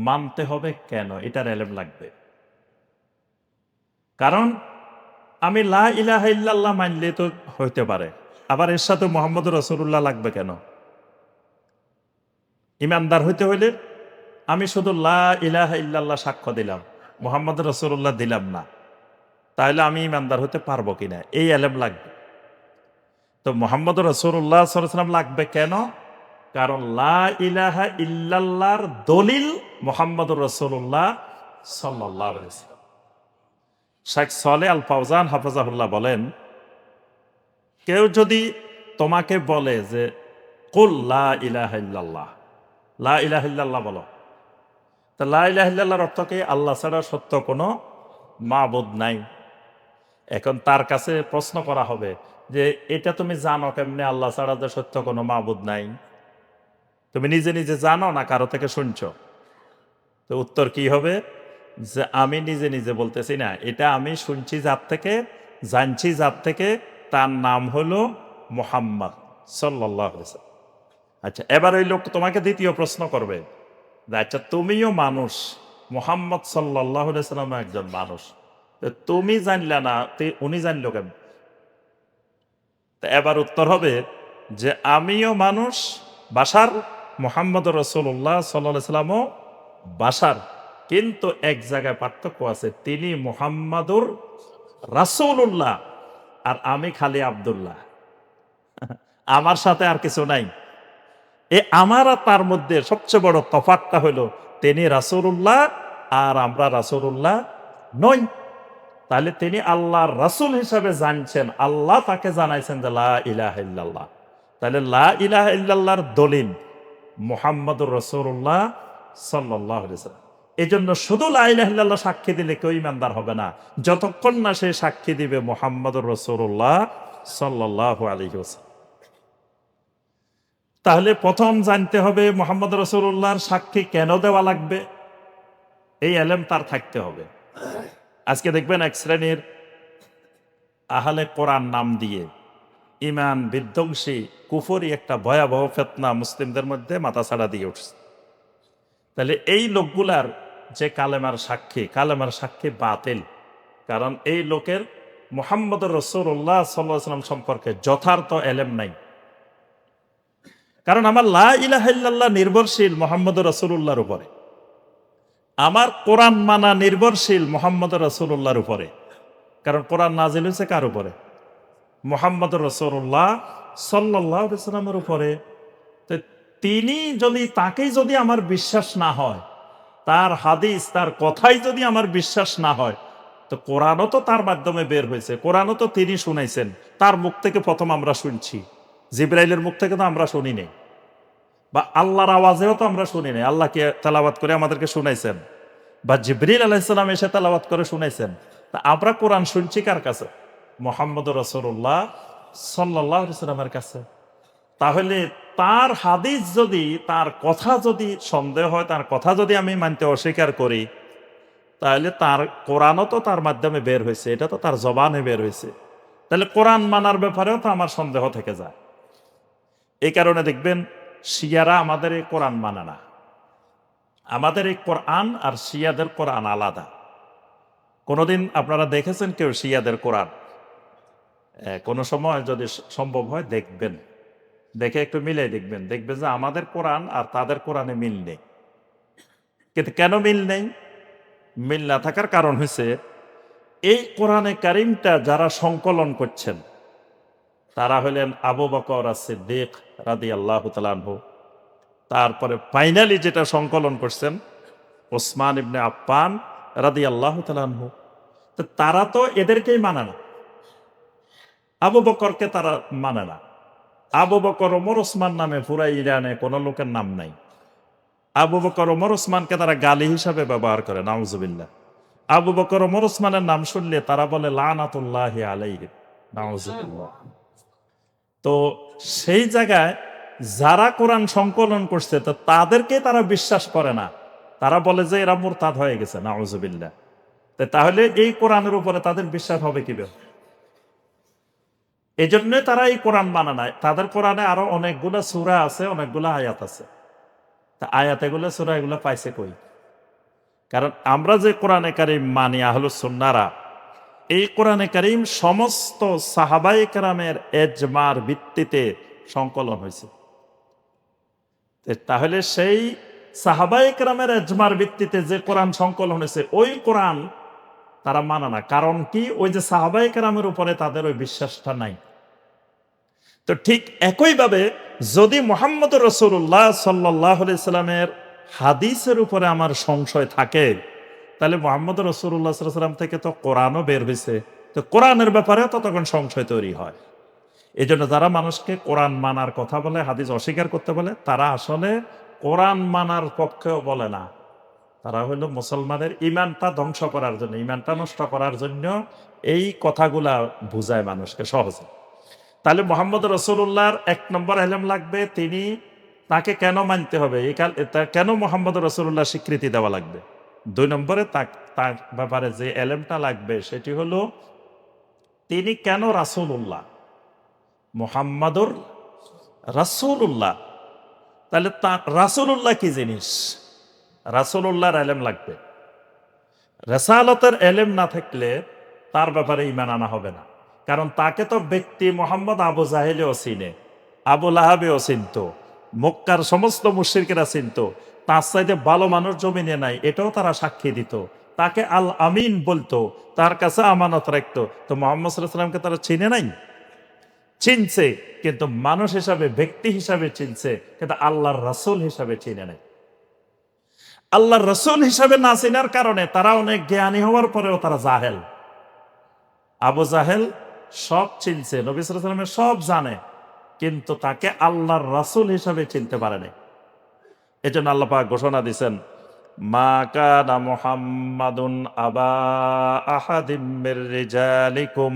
মানতে হবে কেন, এটার এলেম লাগবে। কারণ আমি লা ইলাহা ইল্লাল্লাহ মানলে তো হইতে পারে, আবার এর সাথে মুহাম্মদুর রাসূলুল্লাহ লাগবে কেন? ইমানদার হইতে হইলে আমি শুধু লা ইলাহা ইল্লাল্লাহ সাক্ষ্য দিলাম, মুহাম্মদুর রাসূলুল্লাহ দিলাম না, তাহলে আমি ইমানদার হতে পারবো কিনা, এই এলেম লাগবে। তো মুহাম্মদুর রাসূলুল্লাহ সাল্লাল্লাহু আলাইহি ওয়াসাল্লাম লাগবে কেন? কারণ লা ইলাহা ইল্লাল্লাহর দলিল মুহাম্মদুর রাসূলুল্লাহ সাল্লাল্লাহু আলাইহি ওয়াসাল্লাম। শেখ সালেহ আল ফাওজান হাফিজাহুল্লাহ বলেন, কেউ যদি তোমাকে বলে যে কুল লা ইলাহা ইল্লাল্লাহ, লা ইলাহা ইল্লাল্লাহ বলো, তা লা ইলাহা ইল্লাল্লাহর অর্থ কি? আল্লাহ ছাড়া সত্য কোনো মাবুদ নাই। এখন তার কাছে প্রশ্ন করা হবে যে এটা তুমি জানো কেমনে আল্লাহ ছাড়া যে সত্য কোনো মাবুদ নাই? তুমি নিজে নিজে জানো না কারো থেকে শুনছো? তো উত্তর কি হবে? যে আমি নিজে নিজে বলতেছি না, এটা আমি শুনছি যার থেকে, জানছি যার থেকে, তার নাম হলো মুহাম্মদ সাল্লাল্লাহু আলাইহি ওয়াসাল্লাম। আচ্ছা, এবার ওই লোক তোমাকে দ্বিতীয় প্রশ্ন করবে যে আচ্ছা তুমিও মানুষ, মুহাম্মদ সাল্লাল্লাহু আলাইহি ওয়াসাল্লাম একজন মানুষ, তো তুমি জানলে না, উনি জানলো কেন? তো এবার উত্তর হবে যে আমিও মানুষ, বাশার, মুহাম্মদ রাসূলুল্লাহ সাল্লাল্লাহু আলাইহি ওয়াসাল্লামও বাশার, কিন্তু এক জায়গায় পার্থক্য আছে, তিনি মুহাম্মাদুর রাসূলুল্লাহ আর আমি খালি আব্দুল্লাহ, আমার সাথে আর কিছু নাই। আমার আর তার মধ্যে সবচেয়ে বড় তফাৎটা হলো তিনি রাসূলুল্লাহ আর আমরা রাসূলুল্লাহ নই। তাহলে তিনি আল্লাহর রাসূল হিসাবে জানছেন, আল্লাহ তাকে জানাইছেন যে লা ইলাহা ইল্লাল্লাহ। তাহলে লা ইলাহা ইল্লাল্লাহর দলিল মুহাম্মাদুর রাসূলুল্লাহ সাল্লাল্লাহু আলাইহি ওয়াসাল্লাম। এজন্য শুধু লা ইলাহা ইল্লাল্লাহ সাক্ষী দিলে কেউ ঈমানদার হবে না, যতক্ষণ না সে সাক্ষী দিবে মুহাম্মাদুর রাসূলুল্লাহ সাল্লাল্লাহু আলাইহি ওয়াসাল্লাম। তাহলে প্রথম জানতে হবে মুহাম্মদ রাসূলুল্লাহর সাক্ষী কেন দেওয়া লাগবে, এই এলেম তার থাকতে হবে। আজকে দেখবেন এক শ্রেণীর আহলে কোরআন নাম দিয়ে ইমান বিধ্বংসী কুফরি একটা ভয়াবহ ফিতনা মুসলিমদের মধ্যে মাথাছাড়া দিয়ে উঠছে। তাহলে এই লোকগুলার যে কালেমার সাক্ষী বাতিল, কারণ এই লোকের মুহাম্মদ রাসূলুল্লাহ সাল্লাল্লাহু আলাইহি ওয়াসাল্লাম সম্পর্কে যথার্থ এলেম নাই। কারণ আমার লা ইলাহা ইল্লাল্লাহ নির্ভরশীল মুহাম্মদ রাসূলুল্লাহর উপরে, আমার কোরআন মানা নির্ভরশীল মুহাম্মদ রাসূলুল্লাহর উপরে। কারণ কোরআন নাজিল হয়েছে কার উপরে? মুহাম্মদ রাসূলুল্লাহ সাল্লাল্লাহু আলাইহি ওয়াসাল্লামের উপরে। তো তিনি যদি, তাকেই যদি আমার বিশ্বাস না হয়, তার হাদিস, তার কথাই যদি আমার বিশ্বাস না হয়, তো কোরআনও তো তার মাধ্যমে বের হয়েছে, কোরআনও তো তিনি শুনাইছেন, তার মুখ থেকে প্রথম আমরা শুনছি, জিবরাইলের মুখ থেকে তো আমরা শুনি নাই, বা আল্লাহর আওয়াজেও তো আমরা শুনি নাই, আল্লাহকে তেলাওয়াত করে আমাদেরকে শুনাইছেন, বা জিবরিল আলাইহিস সালাম এসে তেলাওয়াত করে শুনাইছেন। তা আমরা কোরআন শুনছি কার কাছে? মুহাম্মদ রাসূলুল্লাহ সাল্লাল্লাহু আলাইহি ওয়াসাল্লামের কাছে। তাহলে তার হাদিস যদি, তার কথা যদি সন্দেহ হয়, তার কথা যদি আমি মানতে অস্বীকার করি, তাহলে তার কোরআনও তো তার মাধ্যমে বের হয়েছে, এটা তো তার জবানে বের হয়েছে, তাহলে কোরআন মানার ব্যাপারেও তো আমার সন্দেহ থেকে যায়। এই কারণে দেখবেন শিয়ারা আমাদের এই কোরআন মানে না। আমাদের এই কোরআন আর শিয়াদের কোরআন আলাদা। কোনোদিন আপনারা দেখেছেন কেউ শিয়াদের কোরআন? কোনো সময় যদি সম্ভব হয় দেখবেন, দেখে একটু মিলাই দেখবেন, দেখবেন যে আমাদের কোরআন আর তাদের কোরআনে মিল নেই। কিন্তু কেন মিল নেই? মিল না থাকার কারণ হচ্ছে এই কোরআনে কারিমটা যারা সংকলন করছেন তারা হলেন আবু বকর as-সিদ্দিক রাদিয়াল্লাহু তাআলা আনহু, তারপরে ফাইনালি যেটা সংকলন করছেন ওসমান ইবনে আফফান রাদিয়াল্লাহু তাআলা আনহু। তো তারা তো এদেরকেই মানে না, আবু বকরকে তারা মানে না। আবু বকর, ওমর, ওসমান নামে পুরা ইরানে কোনো লোকের নাম নাই। আবু বকর, ওমর, ওসমানকে তারা গালি হিসাবে ব্যবহার করে, নাউজুবিল্লাহ। আবু বকর, ওমর, ওসমানের নাম শুনলে তারা বলে লানাতুল্লাহি আলাইহি, নাউজুবিল্লাহ। তো সেই জায়গায় যারা কোরআন সংকলন করছে তো তাদেরকে তারা বিশ্বাস করে না, তারা বলে যে এরা মুরতাদ হয়ে গেছে, নাউজুবিল্লাহ। তাহলে এই কোরআনের উপরে তাদের বিশ্বাস হবে কিভাবে? এই জন্যই তারা এই কোরআন মানে না। তাদের কোরআনে আরো অনেকগুলো সূরা আছে, অনেকগুলো আয়াত আছে। তা আয়াত এগুলো, সূরা এগুলো পাইছে কই? কারণ আমরা যে কোরআনে কারীম মানি আহলুস সুন্নাহরা, এই কোরআনে কারীম সমস্ত সাহাবায়ে কেরামের এজমার ভিত্তিতে সংকলন হয়েছে। তাহলে সেই সাহাবায়ে কেরামের এজমার ভিত্তিতে যে কোরআন সংকলন হয়েছে, ওই কোরআন তারা মানে না। কারণ কি? ওই যে সাহাবায়ে কেরামের উপরে তাদের ওই বিশ্বাসটা নাই। তো ঠিক একইভাবে যদি মুহাম্মদ রাসূলুল্লাহ সাল্লাল্লাহু আলাইহি সাল্লামের হাদিসের উপরে আমার সংশয় থাকে, তাহলে মুহাম্মদ রাসূলুল্লাহ সাল্লাল্লাহু আলাইহি ওয়াসাল্লাম থেকে তো কোরআনও বের হয়েছে, তো কোরআনের ব্যাপারে তো তখন সংশয় তৈরি হয়। এই জন্য যারা মানুষকে কোরআন মানার কথা বলে, হাদিস অস্বীকার করতে বলে, তারা আসলে কোরআন মানার পক্ষেও বলে না। তারা হলো মুসলমানের ইমানটা ধ্বংস করার জন্য, ইমানটা নষ্ট করার জন্য এই কথাগুলা বুঝায় মানুষকে সহজে। তাহলে মোহাম্মদ রসুল্লাহর 1 নম্বর এলেম লাগবে, তাকে কেন মানতে হবে, কেন মোহাম্মদ রসুল্লাহ স্বীকৃতি দেওয়া লাগবে। 2 নম্বরে তার ব্যাপারে যে এলেমটা লাগবে সেটি হলো তিনি কেন রাসূলুল্লাহ, মুহাম্মাদুর রাসূলুল্লাহ। তাহলে রাসূলুল্লাহ কি জিনিস, রাসূলুল্লাহর এলেম লাগবে। রেসালতের এলেম না থাকলে তার ব্যাপারে ঈমান আনা হবে না। কারণ তাকে তো ব্যক্তি মোহাম্মদ আবু জাহেলেও চিনে, আবু লাহাবেও চিনত, মক্কার সমস্ত মুশরিকেরা চিনত, তার চাইতে ভালো মানুষ জমিনে নাই এটাও তারা সাক্ষী দিত। তাকে আল আমিন বলতো, তার কাছে আমানত রাখতো। তো মোহাম্মদ সাল্লাল্লাহু আলাইহি ওয়াসাল্লামকে তারা চিনে নাই? চিনছে, কিন্তু মানুষ হিসাবে, ব্যক্তি হিসাবে চিনছে, কিন্তু আল্লাহর রাসূল হিসাবে চিনে নাই। আল্লাহর রাসূল হিসাবে না চিনার কারণে তারা অনেক জ্ঞানী হওয়ার পরেও তারা জাহেল। আবু জাহেল সব চিনছে, নবী সাল্লাল্লাহু আলাইহি ওয়াসাল্লামের সব জানে, কিন্তু তাকে আল্লাহর রাসূল হিসাবে চিনতে পারেনি। এজন্য আল্লাহ পাক ঘোষণা দিয়েছেন, মা কানা মুহাম্মাদুন আবা আহাদিম মির রিজালিকুম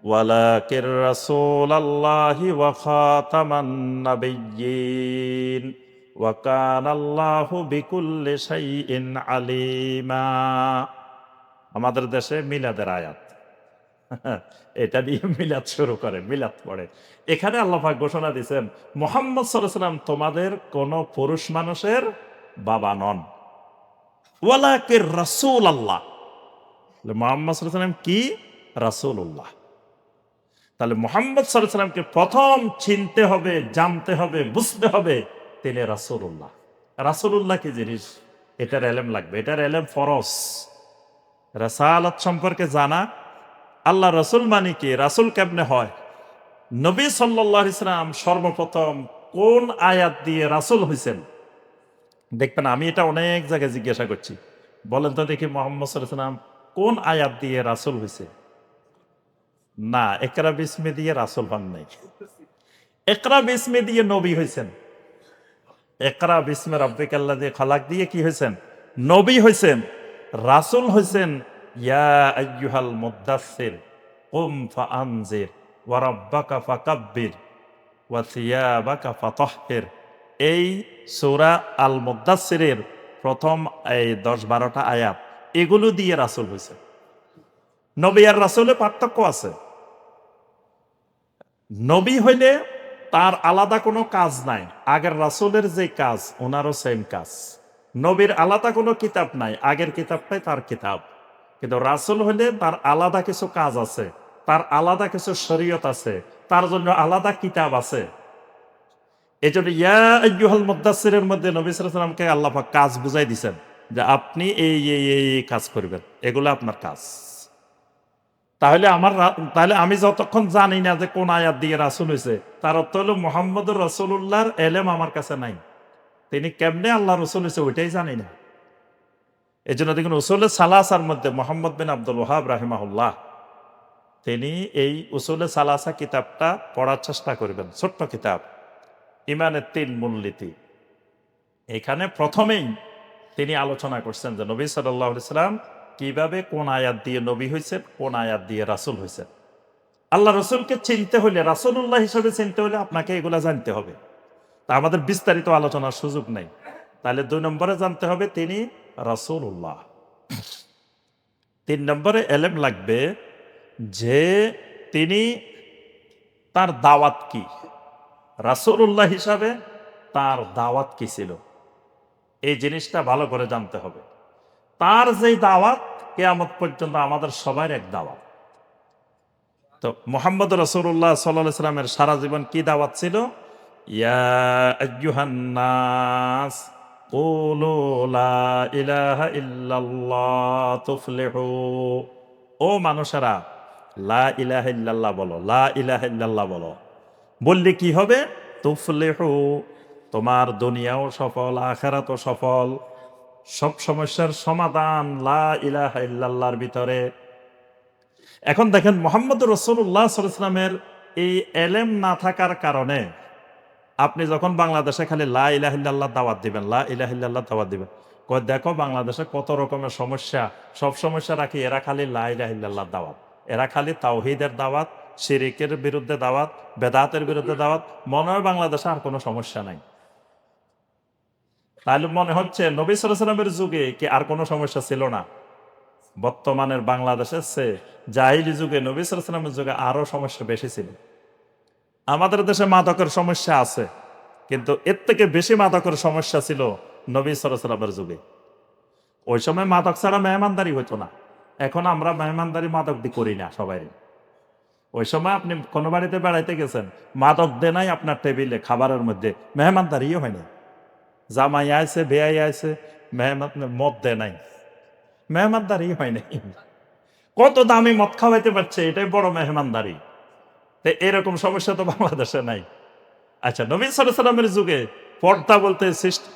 ওয়ালাকির রাসূলুল্লাহি ওয়া খাতামান নাবিয়্যিন ওয়া কানাল্লাহু বিকুল্লি শাইইন আলিমা। আমাদের দেশে মিলাদের আয়াত, এটা দিয়ে মিলাদ শুরু করে, মিলাদ পড়ে। এখানে আল্লাহ পাক ঘোষণা দিয়েছেন, মুহাম্মদ সাল্লাল্লাহু আলাইহি ওয়াসাল্লাম তোমাদের কোন পুরুষ মানুষের বাবা নন, ওয়ালাকির রাসূলুল্লাহ। মুহাম্মদ সাল্লাল্লাহু আলাইহি ওয়াসাল্লাম কি? রাসূলুল্লাহ। তাহলে মুহাম্মদ সাল্লাল্লাহু আলাইহি ওয়াসাল্লামকে প্রথম চিনতে হবে, জানতে হবে, বুঝতে হবে তিনি রাসূলুল্লাহ। রাসূলুল্লাহ কি জিনিস, এটার এলেম লাগবে, এটার এলেম ফরজ। রাসালাত সম্পর্কে জানা, আল্লাহ রাসূল মানে কি, রাসূল কেমনে হয়, নবী সাল্লাল্লাহু আলাইহি ওয়াসাল্লাম সর্বপ্রথম কোন আয়াত দিয়ে রাসূল হইছেন। দেখবেন আমি এটা অনেক জায়গায় জিজ্ঞাসা করছি, বলেন তো দেখি মুহাম্মদ সাল্লাল্লাহু আলাইহি ওয়াসাল্লাম কোন আয়াত দিয়ে রাসূল হইছে? না, ইকরা বিসমি দিয়ে রাসূল হন নাই। ইকরা বিসমি দিয়ে নবী হইছেন। ইকরা বিসমি রাব্বিকাল্লাযী খালাক দিয়ে কি হইছেন? নবী হইছেন। রাসূল হইছেন ইয়া আইয়ুহাল মুদ্দাসসির কুম ফাআনজির ওয়া রাব্বাকা ফাকাব্বির ওয়া সিয়াবাকা ফাতাহহির। এই সূরা আল মুদ্দাসসিরের প্রথম এই 10-12টা আয়াত, এগুলো দিয়ে রাসূল হইছেন। নবী আর রাসূলের পার্থক্য আছে। নবী হইলে তার আলাদা কোনো কাজ নাই, আগের রাসূলের যে কাজ ওনারও সেম কাজ। নবীর আলাদা কোনো কিতাব নাই, আগের কিতাবটাই তার কিতাব। কিন্তু রাসূল হইলে তার আলাদা কিছু কাজ আছে, তার আলাদা কিছু শরীয়ত আছে, তার জন্য আলাদা কিতাব আছে। এই জন্য ইয়া আইয়ুহাল মুদ্দাসসিরের মধ্যে নবী সাল্লাল্লাহু আলাইহি ওয়াসাল্লামকে আল্লাহ পাক কাজ বুঝাই দিয়েছেন যে আপনি এই এই এই কাজ করবেন, এগুলো আপনার কাজ। তাহলে আমি যতক্ষণ জানি না যে কোন আয়াত দিয়ে রাসূল হয়েছে, তার অর্থ হলো মুহাম্মদুর রাসূলুল্লাহর এলেম আমার কাছে নাই। তিনি কেমনে আল্লাহ রাসূল হয়েছে ওইটাই জানি না। এই জন্য দেখুন উসুলে সালাসার মধ্যে মুহাম্মদ বিন আব্দুল ওয়াহাব রাহিমাহুল্লাহ, তিনি এই উসুলে সালাসা কিতাবটা পড়ার চেষ্টা করবেন। ছোট্ট কিতাব, ইমানের 3 মূলনীতি। এখানে প্রথমেই তিনি আলোচনা করছেন যে নবী সাল্লাল্লাহু আলাইহি ওয়াসাল্লাম কিভাবে কোন আয়াত দিয়ে নবী হয়েছেন, কোন আয়াত দিয়ে রাসূল হয়েছেন। আল্লাহ রসুলকে চিনতে হলে, রাসূলুল্লাহ হিসেবে চিনতে হলে আপনাকে এগুলা জানতে হবে। তা আমাদের বিস্তারিত আলোচনার সুযোগ নেই। তাহলে 2 নম্বরে জানতে হবে তিনি রাসূলুল্লাহ। 3 নম্বরে এলেম লাগবে যে তিনি, তার দাওয়াত কি, রাসূলুল্লাহ হিসাবে তার দাওয়াত কি ছিল, এই জিনিসটা ভালো করে জানতে হবে। তার যে দাওয়াত কিয়ামত পর্যন্ত আমাদের সবার এক দাওয়াত। তো মুহাম্মদ রাসূলুল্লাহ সাল্লাল্লাহু আলাইহি ওয়াসাল্লামের সারা জীবন কি দাওয়াত ছিল? ইয়া আইয়ুহান নাস কুলু লা ইলাহা ইল্লাল্লাহ তুফলিহু। ও মানুষেরা, লা ইলাহা ইল্লাল্লাহ বলো, লা ইলাহা ইল্লাল্লাহ বলো। বললে কি হবে? তুফলিহু, তোমার দুনিয়াও সফল, আখিরাতও সফল। সব সমস্যার সমাধান লা ইলাহা ইল্লাল্লাহর ভিতরে। এখন দেখেন মুহাম্মদুর রাসূলুল্লাহ সাল্লাল্লাহু আলাইহি ওয়াসাল্লামের এই এলেম না থাকার কারণে আপনি যখন বাংলাদেশে খালি লা ইলাহা ইল্লাল্লাহ দাওয়াত দিবেন, লা ইলাহা ইল্লাল্লাহ দাওয়াত দিবেন, কয় দেখো বাংলাদেশে কত রকমের সমস্যা, সব সমস্যা রাখি এরা খালি লা ইলাহা ইল্লাল্লাহ দাওয়াত, এরা খালি তাওহীদের দাওয়াত, শিরিকের বিরুদ্ধে দাওয়াত, বেদাতের বিরুদ্ধে দাওয়াত, মনে হয় বাংলাদেশে আর কোনো সমস্যা নাই। তাহলে মনে হচ্ছে নবী সাল্লাল্লাহু আলাইহি ওয়াসাল্লামের যুগে কি আর কোনো সমস্যা ছিল না? বর্তমানের বাংলাদেশের চেয়ে জাহিলি যুগে নবী সাল্লাল্লাহু আলাইহি ওয়াসাল্লামের যুগে আরো সমস্যা বেশি ছিল। আমাদের দেশে মাদকের সমস্যা আছে, কিন্তু এর থেকে বেশি মাদকের সমস্যা ছিল নবী সাল্লাল্লাহু আলাইহি ওয়াসাল্লামের যুগে। ওই সময় মাদক ছাড়া মেহমানদারি হতো না। এখন আমরা মেহমানদারি মাদক দিয়ে করি না সবাই। ওই সময় আপনি কোনো বাড়িতে বেড়াইতে গেছেন, মাদক দে নাই আপনার টেবিলে খাবারের মধ্যে, মেহমানদারিও হয় না। জামাই আইছে, বেয়াই আইছে, মেহমান মদ দে নাই, মেহমানদারি হয় নাই। কত দামি মদ খাওয়াইতে পারছে, এটাই বড় মেহমানদারি। তো এরকম সমস্যা তো বাংলাদেশে নাই। আচ্ছা, নবী সাল্লাল্লাহু আলাইহি ওয়াসাল্লামের যুগে পর্দা বলতে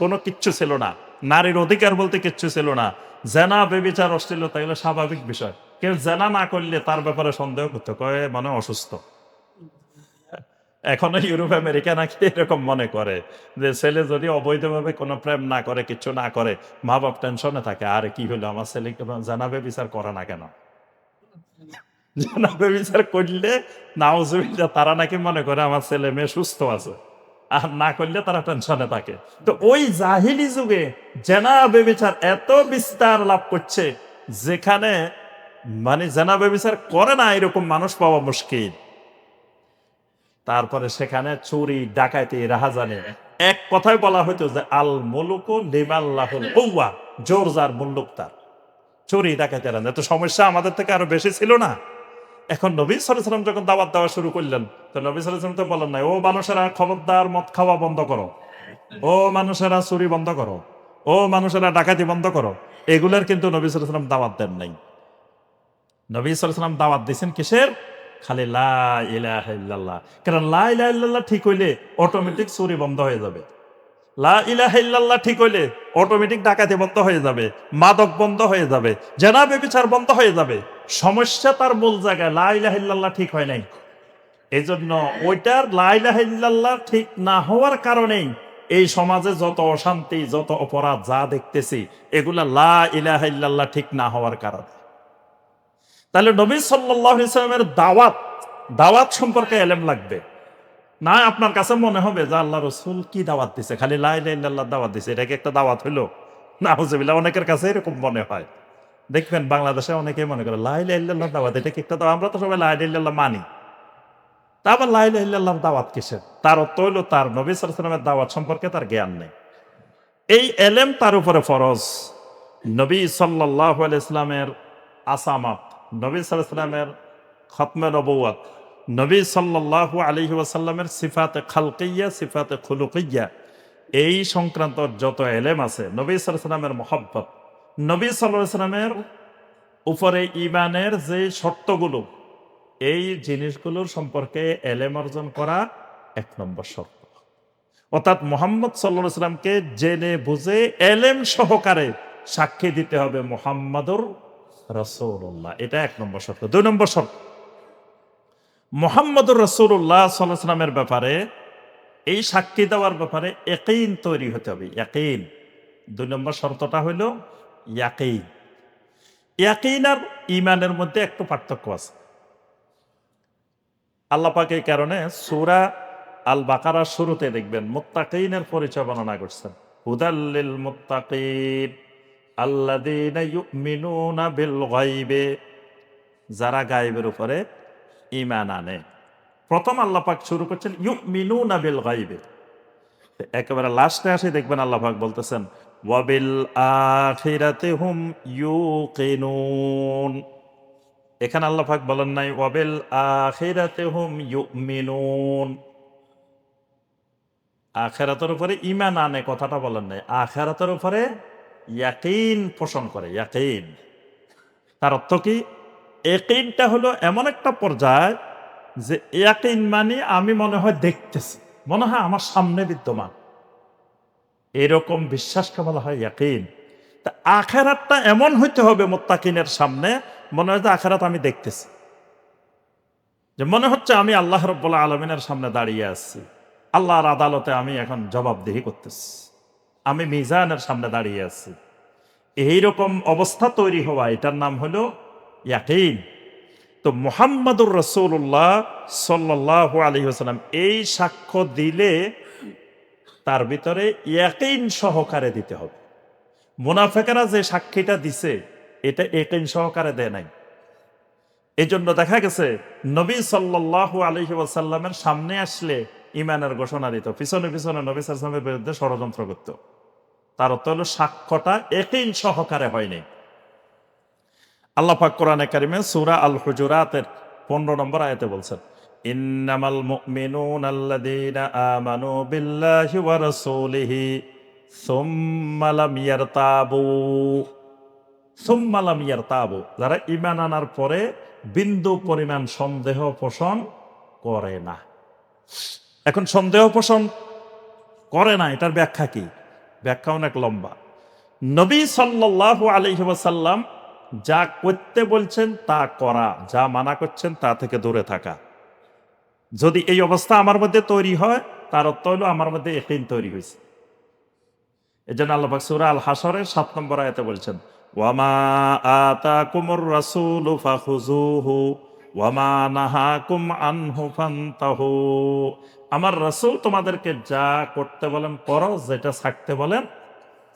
কোনো কিচ্ছু ছিল না, নারীর অধিকার বলতে কিচ্ছু ছিল না। জেনা, বেবিচার, অশ্লীলতা এগুলো স্বাভাবিক বিষয়। কেউ জেনা না করলে তার ব্যাপারে সন্দেহ করতে কয় মানে অসুস্থ। এখনো ইউরোপ আমেরিকা নাকি এরকম মনে করে যে ছেলে যদি অবৈধভাবে কোনো প্রেম না করে, কিচ্ছু না করে, মা বাপ টেনশনে থাকে, আরে কি হলো আমার ছেলেকে জানাবে বিচার করে না কেন। জানাবে বিচার করলে নাউজুবিল্লাহ তারা নাকি মনে করে আমার ছেলে মেয়ে সুস্থ আছে, আর না করলে তারা টেনশনে থাকে। তো ওই জাহিলি যুগে জেনা বেবিচার এত বিস্তার লাভ করছে, যেখানে মানে জেনা বেবিচার করে না এরকম মানুষ পাওয়া মুশকিল। তারপরে সেখানে চুরি, ডাকাতি, রাহাজানি, এক কথায় বলা হইতো যে আল মুলুকু লিমাল্লাহুল কুওয়া, জোর যার মুল্লুক তার। চুরি ডাকাতি রান, এত সমস্যা আমাদের থেকে আরো বেশি ছিল না। এখন নবী সাল্লাল্লাহু আলাইহি ওয়াসাল্লাম যখন দাওয়াত দেওয়া শুরু করলেন, তো নবী সাল্লাল্লাহু আলাইহি ওয়াসাল্লাম তো বলেন নাই, ও মানুষেরা খবরদার মদ খাওয়া বন্ধ করো, ও মানুষেরা চুরি বন্ধ করো, ও মানুষেরা ডাকাতি বন্ধ করো। এগুলার কিন্তু নবী সাল্লাল্লাহু আলাইহি ওয়াসাল্লাম দাওয়াত দেন নাই। নবী সাল্লাল্লাহু আলাইহি ওয়াসাল্লাম দাওয়াত দিয়েছেন কিসের? খালি লা ইলাহা ইল্লাল্লাহ। কারণ লা ইলাহা ইল্লাল্লাহ ঠিক হইলে অটোমেটিক চুরি বন্ধ হয়ে যাবে। লা ইলাহা ইল্লাল্লাহ ঠিক হইলে অটোমেটিক ডাকাতি বন্ধ হয়ে যাবে, মাদক বন্ধ হয়ে যাবে, জেনা ব্যভিচার বন্ধ হয়ে যাবে। সমস্যা তার মূল জায়গায় লা ইলাহা ইল্লাল্লাহ ঠিক হয় নাই। এই জন্য ওইটার লা ইলাহা ইল্লাল্লাহ ঠিক না হওয়ার কারণেই এই সমাজে যত অশান্তি, যত অপরাধ যা দেখতেছি, এগুলা লা ইলাহা ইল্লাল্লাহ ঠিক না হওয়ার কারণে। তাহলে নবী সাল্লাল্লাহু আলাইহি ওয়াসাল্লামের দাওয়াত সম্পর্কে এলেম লাগবে। না আপনার কাছে মনে হবে যে আল্লাহ রসুল কি দাওয়াত দিছে, খালি লা ইলাহা ইল্লাল্লাহ দাওয়াত দিছে, এটা কি একটা দাওয়াত হইলো? নাউজুবিল্লাহ, অনেকের কাছে এরকম মনে হয়। দেখবেন বাংলাদেশে অনেকেই মনে করে লা ইলাহা ইল্লাল্লাহ দাওয়াত, এটা কি একটা দাওয়াত? আমরা তো সবাই লা ইলাহা ইল্লাল্লাহ মানি, তা আবার লা ইলাহা ইল্লাল্লাহ দাওয়াত কিসের? তার অর্থ হইলো তার নবী সাল্লাল্লাহু আলাইহি ওয়াসাল্লামের দাওয়াত সম্পর্কে তার জ্ঞান নেই। এই এলেম তার উপরে ফরজ। নবী সাল্লাল্লাহু আলাইহি ওয়াসাল্লামের আসামাত, নবী সাল্লাল্লাহু আলাইহি ওয়াসাল্লামের খতমে নবুয়ত, নবী সাল্লাল্লাহু আলাইহি ওয়াসাল্লামের সিফাতে খালকিয়্যা, সিফাতে খুলুকিয়্যা, এই সংক্রান্ত যত এলেম আছে, নবী সাল্লাল্লাহু আলাইহি ওয়াসাল্লামের মহব্বত, নবী সাল্লাল্লাহু আলাইহি ওয়াসাল্লামের উপরে ঈমানের যে শর্তগুলো, এই জিনিসগুলোর সম্পর্কে এলেম অর্জন করা এক নম্বর শর্ত। অর্থাৎ মুহাম্মদ সাল্লাল্লাহু আলাইহি ওয়াসাল্লামকে জেনে বুঝে এলেম সহকারে সাক্ষী দিতে হবে মুহাম্মাদুর রাসূলুল্লাহ, এটা এক নম্বর শর্ত। দুই নম্বর শর্ত, মুহাম্মাদুর রাসূলুল্লাহ সাল্লাল্লাহু আলাইহি ওয়াসাল্লামের ব্যাপারে, এই সাক্ষী দেওয়ার ব্যাপারে ইয়াকিন তৈরি হতে হবে। ইয়াকিন, দুই নম্বর শর্তটা হইল ইয়াকিন। ইয়াকিন আর ঈমানের মধ্যে একটু পার্থক্য আছে। আল্লাহ পাক এই কারণে সূরা আল বাকারার শুরুতে দেখবেন মুত্তাকিনের পরিচয় বর্ণনা করছেন। হুদাল্লিল মুত্তাকিন আল্লাযীনা ইউমিনুনা বিল গায়বে, যারা গায়বের উপরে ঈমান আনে। প্রথম আল্লাহ পাক শুরু করছেন ইউমিনুনা বিল গায়বে, একেবারে লাস্টে আসে দেখবেন আল্লাহ পাক বলতেছেন ওয়া বিল আখিরাতি হুম ইউকিনুন। এখানে আল্লাহ পাক বলেন নাই ওয়া বিল আখিরাতি হুম ইউমিনুন, আখিরাতের উপরে ঈমান আনে কথাটা বলেন নাই, আখিরাতের উপরে ইয়াকিন পোষণ করে। ইয়াকিন তার অর্থ কি? ইয়াকিনটা হলো এমন একটা পর্যায় যে ইয়াকিন মানে আমি মনে হয় দেখতেছি, মনে হয় আমার সামনে বিদ্যমান, এরকম বিশ্বাসকে বলা হয় ইয়াকিন। তা আখেরাতটা এমন হইতে হবে মুত্তাকিনের সামনে, মনে হয় যে আখেরাত আমি দেখতেছি, যে মনে হচ্ছে আমি আল্লাহ রাব্বুল আলামিনের সামনে দাঁড়িয়ে আছি, আল্লাহর আদালতে আমি এখন জবাবদিহি করতেছি, আমি মিজানের সামনে দাঁড়িয়ে আছি। এইরকম অবস্থা তৈরি হওয়া, এটার নাম হলো ইয়াকিন। তো মুহাম্মাদুর রাসূলুল্লাহ সাল্লাল্লাহু আলাইহি ওয়াসাল্লাম এই সাক্ষ্য দিলে তার ভিতরে ইয়াকিন সহকারে দিতে হবে। মুনাফিকরা যে সাক্ষীটা দিছে এটা ইয়াকিন সহকারে দেয় নাই। এই জন্য দেখা গেছে নবী সাল্লাল্লাহু আলাইহি ওয়াসাল্লামের সামনে আসলে ঈমানের ঘোষণা দিত, পিছনে পিছনে নবী সাল্লাল্লাহু আলাইহি ওয়াসাল্লামের বিরুদ্ধে ষড়যন্ত্র করত। তার অর্থ হলো সাক্ষ্যটা ইয়াকিন সহকারে হয়নি। আল্লাহ পাক কোরআনে কারিমে সূরা আল হুজুরাতের 15 নম্বর আয়াতে বলছেন, ইন্নামাল মুমিনুনা আল্লাযীনা আমানু বিল্লাহি ওয়া রাসূলিহি সুম্মা লাম ইয়ারতাবু। সুম্মা লাম ইয়ারতাবু, যারা ঈমান আনার পরে বিন্দু পরিমাণ সন্দেহ পোষণ করে না। এখন সন্দেহ পোষণ করে না, এটার ব্যাখ্যা কি? ব্যাখ্যা অনেক লম্বা। নবী সাল্লাল্লাহু আলাইহি ওয়াসাল্লাম যা করতে বলছেন তা করা, যা মানা করছেন তা থেকে দূরে থাকা। যদি এই অবস্থা আমার মধ্যে তৈরি হয়, তার অর্থ হলো আমার মধ্যে ইয়াকিন তৈরি হয়েছে। এই জন্য আল্লাহ পাক সূরা আল হাসরের 7 নম্বর আয়াতে বলছেন, ওয়ামা আতাকুমুর রাসূলু ফাখুযুহু ওয়ামা নাহাকুম আনহু ফান্তাহু। আমার রাসূল তোমাদেরকে যা করতে বলেন করো, যেটা ছাড়তে বলেন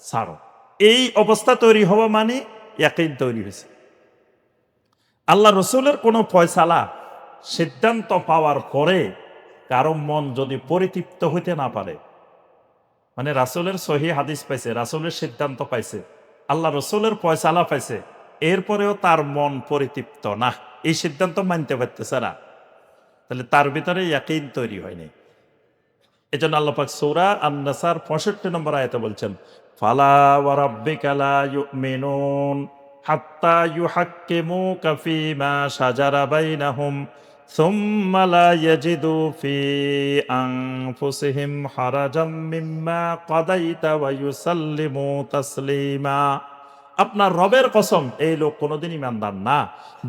ছাড়ো। এই অবস্থা তৈরি হওয়া মানে ইয়াকিন তৈরি হয়েছে। আল্লাহ রসুলের কোনো ফয়সালা সিদ্ধান্ত পাওয়ার পরে কারো মন যদি পরিতৃপ্ত হইতে না পারে, মানে রাসূলের সহি হাদিস পাইছে, রাসূলের সিদ্ধান্ত পাইছে, আল্লাহ রসুলের ফয়সালা পাইছে, এরপরেও তার মন পরিতৃপ্ত না, এই সিদ্ধান্ত মানতে পারতেছে না, তাহলে তার ভিতরে ইয়াকিন তৈরি হয়নি। এই জন্য আল্লাহ পাক সূরা আন-নাসার 65 নম্বর আয়াতে বলছেন, ফালা ওয়া রাব্বিকা লা ইউমিনুন হাত্তা ইউহাক্কিমুকা ফীমা শাজারা বাইনাহুম সুম্মা লা ইয়াজিদু ফি আনফুসিহিম হারাজাম মিম্মা কাদাইতা ওয়া ইউসাল্লিমু তাসলিমা। আপনার রবের কসম, এই লোক কোনোদিন ঈমানদার না,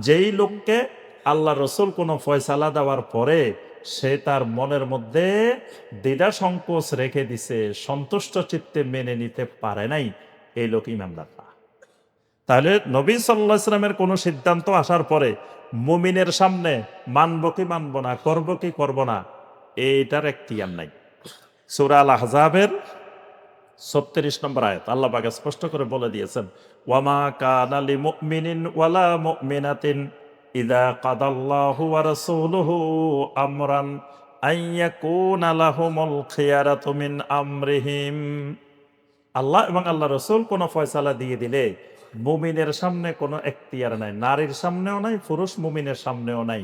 যেই লোককে আল্লাহ রসুল কোনো ফয়সালা দেওয়ার পরে সে তার মনের মধ্যে দ্বিধা সংকোচ রেখে দিছে, সন্তুষ্ট চিত্তে মেনে নিতে পারে নাই, এই লোক ঈমানদার না। তাহলে নবী সাল্লাল্লাহু আলাইহি ওয়াসাল্লামের কোনো সিদ্ধান্ত আসার পরে মুমিনের সামনে মানব কি মানব না, করব কি করব না, এইটার এখতিয়ার নাই। সূরা আল আহজাবের 36 নম্বর আয়াত আল্লাহ পাক স্পষ্ট করে বলে দিয়েছেন, ওয়ামা কানা লিমুমিনিন ওয়ালা মুমিনাতিন ইযা কাদাল্লাহু ওয়া রাসূলুহু আমরান আইয়াকুনা লাহুমুল খিয়ারাতু মিন আমরিহিম। আল্লাহ এবং আল্লাহ রসুল কোনো ফয়সালা দিয়ে দিলে মুমিনের সামনে কোনো এখতিয়ার নাই, নারীর সামনেও নাই, পুরুষ মুমিনের সামনেও নাই।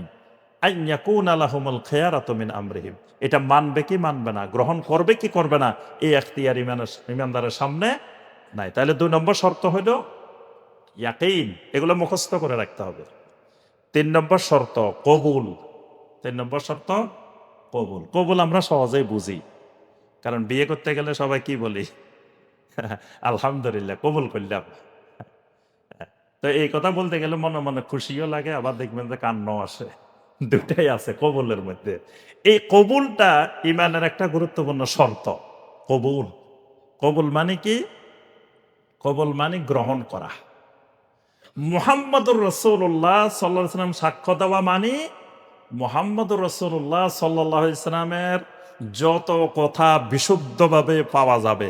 আইয়াকুনা লাহুমুল খিয়ারাতু মিন আমরিহিম, এটা মানবে কি মানবে না, গ্রহণ করবে কি করবে না, এই এখতিয়ার ঈমানদারের সামনে নাই। তাহলে 2 নম্বর শর্ত হলো ইয়াকিন, এগুলো মুখস্থ করে রাখতে হবে। 3 নম্বর শর্ত কবুল। 3 নম্বর শর্ত কবুল। কবুল আমরা সহজেই বুঝি, কারণ বিয়ে করতে গেলে সবাই কি বলি, আলহামদুলিল্লাহ কবুল করলাম। তো এই কথা বলতে গেলে মনে মনে খুশিও লাগে, আবার দেখবেন যে কান্নাও আসে, দুটাই আছে কবুলের মধ্যে। এই কবুলটা ঈমানের একটা গুরুত্বপূর্ণ শর্ত। কবুল, কবুল মানে কি? কবুল মানে গ্রহণ করা। মুহাম্মদুর রাসূলুল্লাহ সাল্লাল্লাহু আলাইহি ওয়াসাল্লাম সাক্ষ্য দেওয়া মানে মুহাম্মদুর রাসূলুল্লাহ সাল্লাল্লাহু আলাইহি ওয়াসাল্লামের যত কথা বিশুদ্ধভাবে পাওয়া যাবে,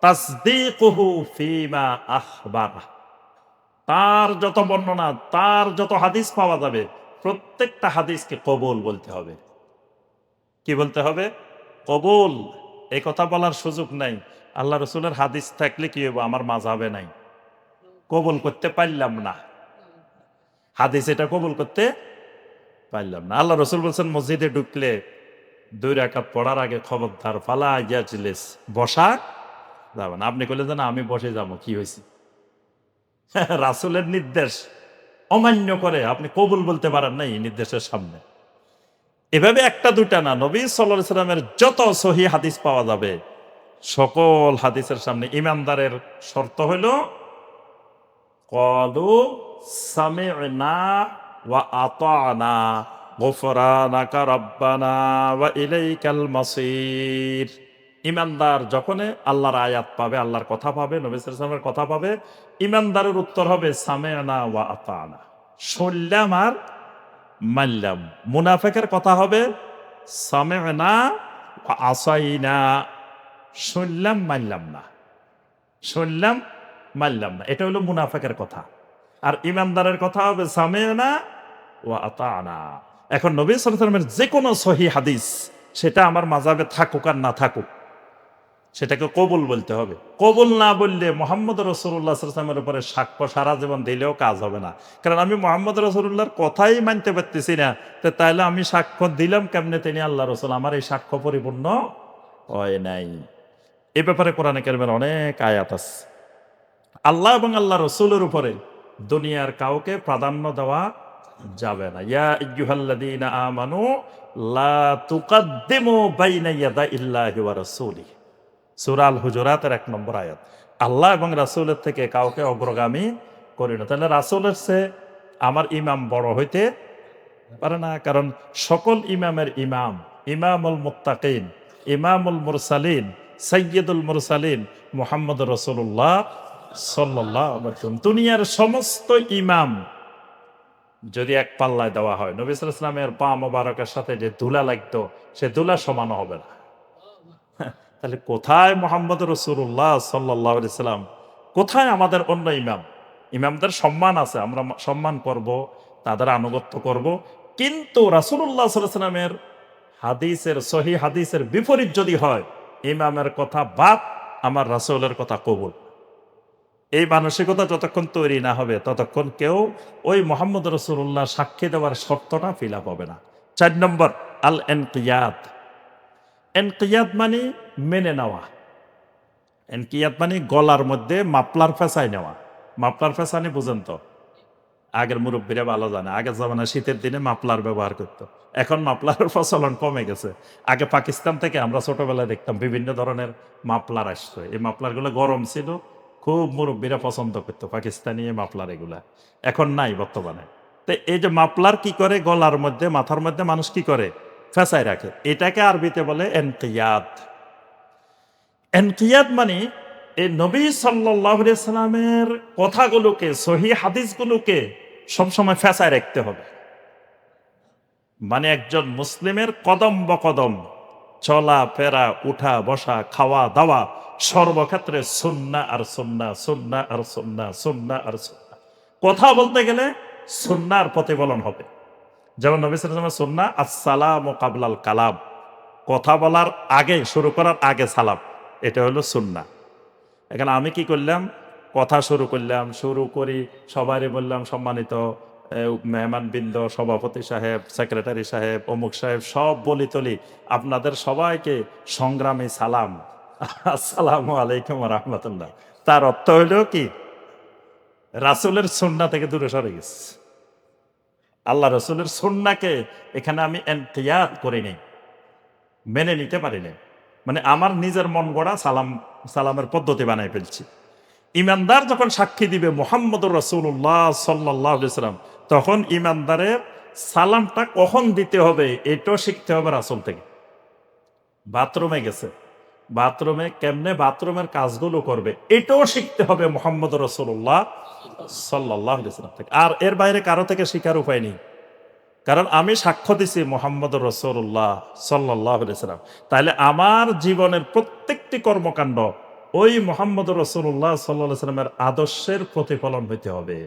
তাসদীকুহু ফীমা আখবারা, তার যত বর্ণনা, তার যত হাদিস পাওয়া যাবে, প্রত্যেকটা হাদিসকে কবুল বলতে হবে। কি বলতে হবে? কবুল। এই কথা বলার সুযোগ নাই, আল্লাহ রসুলের হাদিস থাকলে কি হবে, আমার মাযহাবে নাই, কবুল করতে পারলাম না, হাদিস এটা কবুল করতে পারলাম না। আল্লাহ রসুল বলছেন, মসজিদে ঢুকলে 2 রাকাত পড়ার আগে খবরদার ফালা ইয়াজলিস, বসা যাবে না। আপনি কইলেন যে না আমি বসে যাবো, কি হয়েছে? রাসূলের নির্দেশ অমান্য করে আপনি কবুল বলতে পারেন না এই নির্দেশের সামনে। এভাবে একটা দুটা না, নবী সাল্লাল্লাহু আলাইহি ওয়াসাল্লামের যত সহিহ হাদিস পাওয়া যাবে সকল হাদিসের সামনে ইমানদারের শর্ত হইল ক্বালু সামি'না ওয়া আতা'না গুফরানাকা রাব্বানা ওয়া ইলাইকাল মাসির। ইমানদার যখন আল্লাহর আয়াত পাবে, আল্লাহর কথা পাবে, নবী সাল্লাল্লাহু আলাইহি ওয়াসাল্লামের কথা পাবে, ইমানদারের উত্তর হবে সামি'না ওয়া আতা'না, শুনলাম আর মানলাম। মুনাফিকের কথা হবে সামি'না ওয়া আসাইনা, শুনলাম মানলাম না, শুনলাম মানলাম না। এটা হলো মুনাফিকের কথা। আর ইমানদারের কথা হবে সামি'না ওয়া আতা'না। এখন নবী সাল্লাল্লাহু আলাইহি ওয়াসাল্লামের যে কোনো সহিহ হাদিস, সেটা আমার মাযহাবে থাকুক আর না থাকুক, সেটাকে কবুল বলতে হবে। কবুল না বললে মুহাম্মদ রাসূলুল্লাহ সাল্লাল্লাহু আলাইহি ওয়াসাল্লামের উপরে সাক্ষ্য সারা জীবন দিলেও কাজ হবে না। কারণ আমি মুহাম্মদ রাসূলুল্লাহর কথাই মানতে পারতেছি না, তো তাইলে আমি সাক্ষ্য দিলাম কেমনে তিনি আল্লাহ রাসূল? আমার এই সাক্ষ্য পরিপূর্ণ হয় নাই। এ ব্যাপারে কোরআনে কারিমের অনেক আয়াত আছে। আল্লাহ এবং আল্লাহ রসুলের উপরে দুনিয়ার কাউকে প্রাধান্য দেওয়া যাবে না। ইয়া আইয়ুহাল্লাযীনা আমানু লা তুকাদ্দিমু বাইনা ইয়াদাইল্লাহি ওয়া রাসূলিহি, সূরা আল হুজুরাতের 1 নম্বর আয়াত। আল্লাহ এবং রাসূলের থেকে কাউকে অগ্রগামী করি না। তাহলে রাসূলের চেয়ে আমার ইমাম বড় হইতে পারে না, কারণ সকল ইমামের ইমাম, ইমামুল মুত্তাকিন, ইমামুল মুরসালিন, সাইয়্যিদুল মুরসালিন মুহাম্মদ রাসূলুল্লাহ সাল্লাল্লাহু আলাইহি ওয়াসাল্লাম। দুনিয়ার সমস্ত ইমাম যদি এক পাল্লায় দেওয়া হয়, নবী সাল্লাল্লাহু আলাইহি ওয়াসাল্লামের পা মোবারকের সাথে যে ধুলা লাগতো, সে ধুলা সমান হবে না। তাহলে কোথায় মুহাম্মদ রাসূলুল্লাহ সাল্লাল্লাহু আলাইহি ওয়াসাল্লাম, কোথায় আমাদের অন্য ইমাম? ইমামদের সম্মান আছে, আমরা সম্মান করব, তাদের আনুগত্য করব। কিন্তু রাসূলুল্লাহ সাল্লাল্লাহু আলাইহি ওয়াসাল্লামের হাদিসের, সহিহ হাদিসের বিপরীত যদি হয়, ইমামের কথা বাদ, আমার রাসূলের কথা কবুল। এই মানসিকতা যতক্ষণ তৈরি না হবে, ততক্ষণ কেউ ওই মুহাম্মদ রাসূলুল্লাহ সাক্ষী দেওয়ার শর্তটা ফিল আপ হবে না। 4 নম্বর আল ইনকিয়াদ। ইনকিয়াদ মানে মেনে নেওয়া। ইনকিয়াদ মানে গলার মধ্যে মাপলার ফেসাই নেওয়া। মাপলার ফেসানি বুঝেন তো? আগের মুরব্বীরা ভালো জানে। আগের জামানায় শীতের দিনে মাপলার ব্যবহার করত। এখন মাপলারের প্রচলন কমে গেছে। আগে পাকিস্তান থেকে আমরা ছোটবেলায় দেখতাম বিভিন্ন ধরনের মাপলার আসতো। এই মাপলারগুলো গরম ছিল, খুব মুরব্বীরা পছন্দ করতো পাকিস্তানি মাপলার এগুলা। এখন নাই বর্তমানে। তো এই যে মাপলার কি করে, গলার মধ্যে, মাথার মধ্যে মানুষ কি করে, ফেসাই রাখে। এটাকে আরবিতে বলে ইনকিয়াদ। ইনকিয়াদ মানে এই নবী সাল্লাল্লাহু আলাইহি ওয়াসাল্লামের কথাগুলোকে, সহিহ হাদিসগুলোকে সবসময় ফেসায় রাখতে হবে। মানে একজন মুসলিমের কদম বকদম, চলা ফেরা, উঠা বসা, খাওয়া দাওয়া, সর্বক্ষেত্রে সুন্নাহ আর সুন্নাহ, সুন্নাহ আর সুন্নাহ, সুন্নাহ আর সুন্নাহ। কথা বলতে গেলে সুন্নাহর প্রতিফলন হবে। যেমন নবী সাল্লাল্লাহু আলাইহি ওয়াসাল্লামের সুন্নাহ আসসালামু কাবলাল কালাম, কথা বলার আগে, শুরু করার আগে সালাম, এটা হলো সুন্নাহ। এখানে আমি কি করলাম, কথা শুরু করলাম, শুরু করি সবারই বললাম সম্মানিত মেহমানবৃন্দ, সভাপতি সাহেব, সেক্রেটারি সাহেব, অমুক সাহেব, সব বলি তলি আপনাদের সবাইকে সংগ্রামী সালাম, আসসালামু আলাইকুম ওয়া রাহমাতুল্লাহ। তার অর্থ হইল কি, রাসূলের সুন্নাহ থেকে দূরে সরে গেছে। আল্লাহ রাসূলের সুন্নাহকে এখানে আমি ইনকিয়াদ করি নাই, মেনে নিতে পারি নাই। মানে আমার নিজের মন গড়া সালামের পদ্ধতি বানাই ফেলছি। ইমানদার যখন সাক্ষী দিবে মুহাম্মদুর রাসূলুল্লাহ সাল্লাল্লাহু আলাইহি ওয়াসাল্লাম, তখন ইমানদারের সালামটা কখন দিতে হবে এটাও শিখতে হবে রাসূল থেকে। বাথরুমে গেছে, বাথরুমে কেমনে বাথরুমের কাজগুলো করবে এটাও শিখতে হবে মুহাম্মদুর রাসূলুল্লাহ সাল্লাল্লাহু আলাইহি ওয়াসাল্লাম থেকে। আর এর বাইরে কারো থেকে শিখার উপায় নেই। কারণ আমি সাক্ষ্য দিছি মুহাম্মদুর রাসূলুল্লাহ সাল্লাল্লাহু আলাইহি ওয়াসাল্লাম। তাহলে আমার জীবনের প্রত্যেকটি কর্মকাণ্ড ওই মুহাম্মদুর রাসূলুল্লাহ সাল্লাল্লাহু আলাইহি ওয়াসাল্লামের আদর্শের প্রতিফলন হইতে হবে।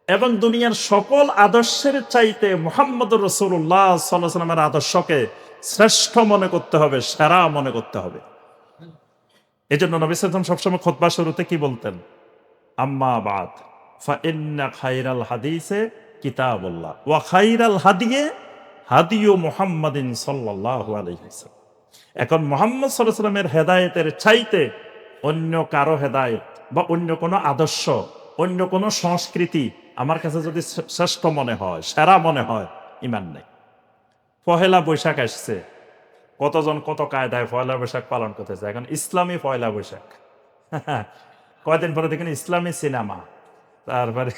এবং দুনিয়ার সকল আদর্শের চাইতে মুহাম্মদুর রাসূলুল্লাহ সাল্লাল্লাহু আলাইহি ওয়াসাল্লামের আদর্শকে শ্রেষ্ঠ মনে করতে হবে, সেরা মনে করতে হবে। এজন্য নবী সাল্লাল্লাহু আলাইহি ওয়াসাল্লাম সবসময় খুতবা শুরুতে কি বলতেন? আম্মা বাদ ফা ইন্না খায়রাল হাদিসে কিতাবুল্লাহ ওয়া খায়রাল হাদিয়ে হাদিয়ু মুহাম্মাদিন সাল্লাল্লাহু আলাইহি ওয়াসাল্লাম। এখন মুহাম্মদ সাল্লাল্লাহু আলাইহি ওয়াসাল্লামের হেদায়েতের চাইতে অন্য কারো হেদায়েত বা অন্য কোনো আদর্শ, অন্য কোনো সংস্কৃতি আমার কাছে যদি শ্রেষ্ঠ মনে হয়, সেরা মনে হয়, ঈমান নেই। পহেলা বৈশাখ আসছে, কতজন কত কায়দায় পয়লা বৈশাখ পালন করতেছে। এখন ইসলামী পয়লা বৈশাখ, কয়দিন পরে দেখেন ইসলামী সিনেমা, তারপরে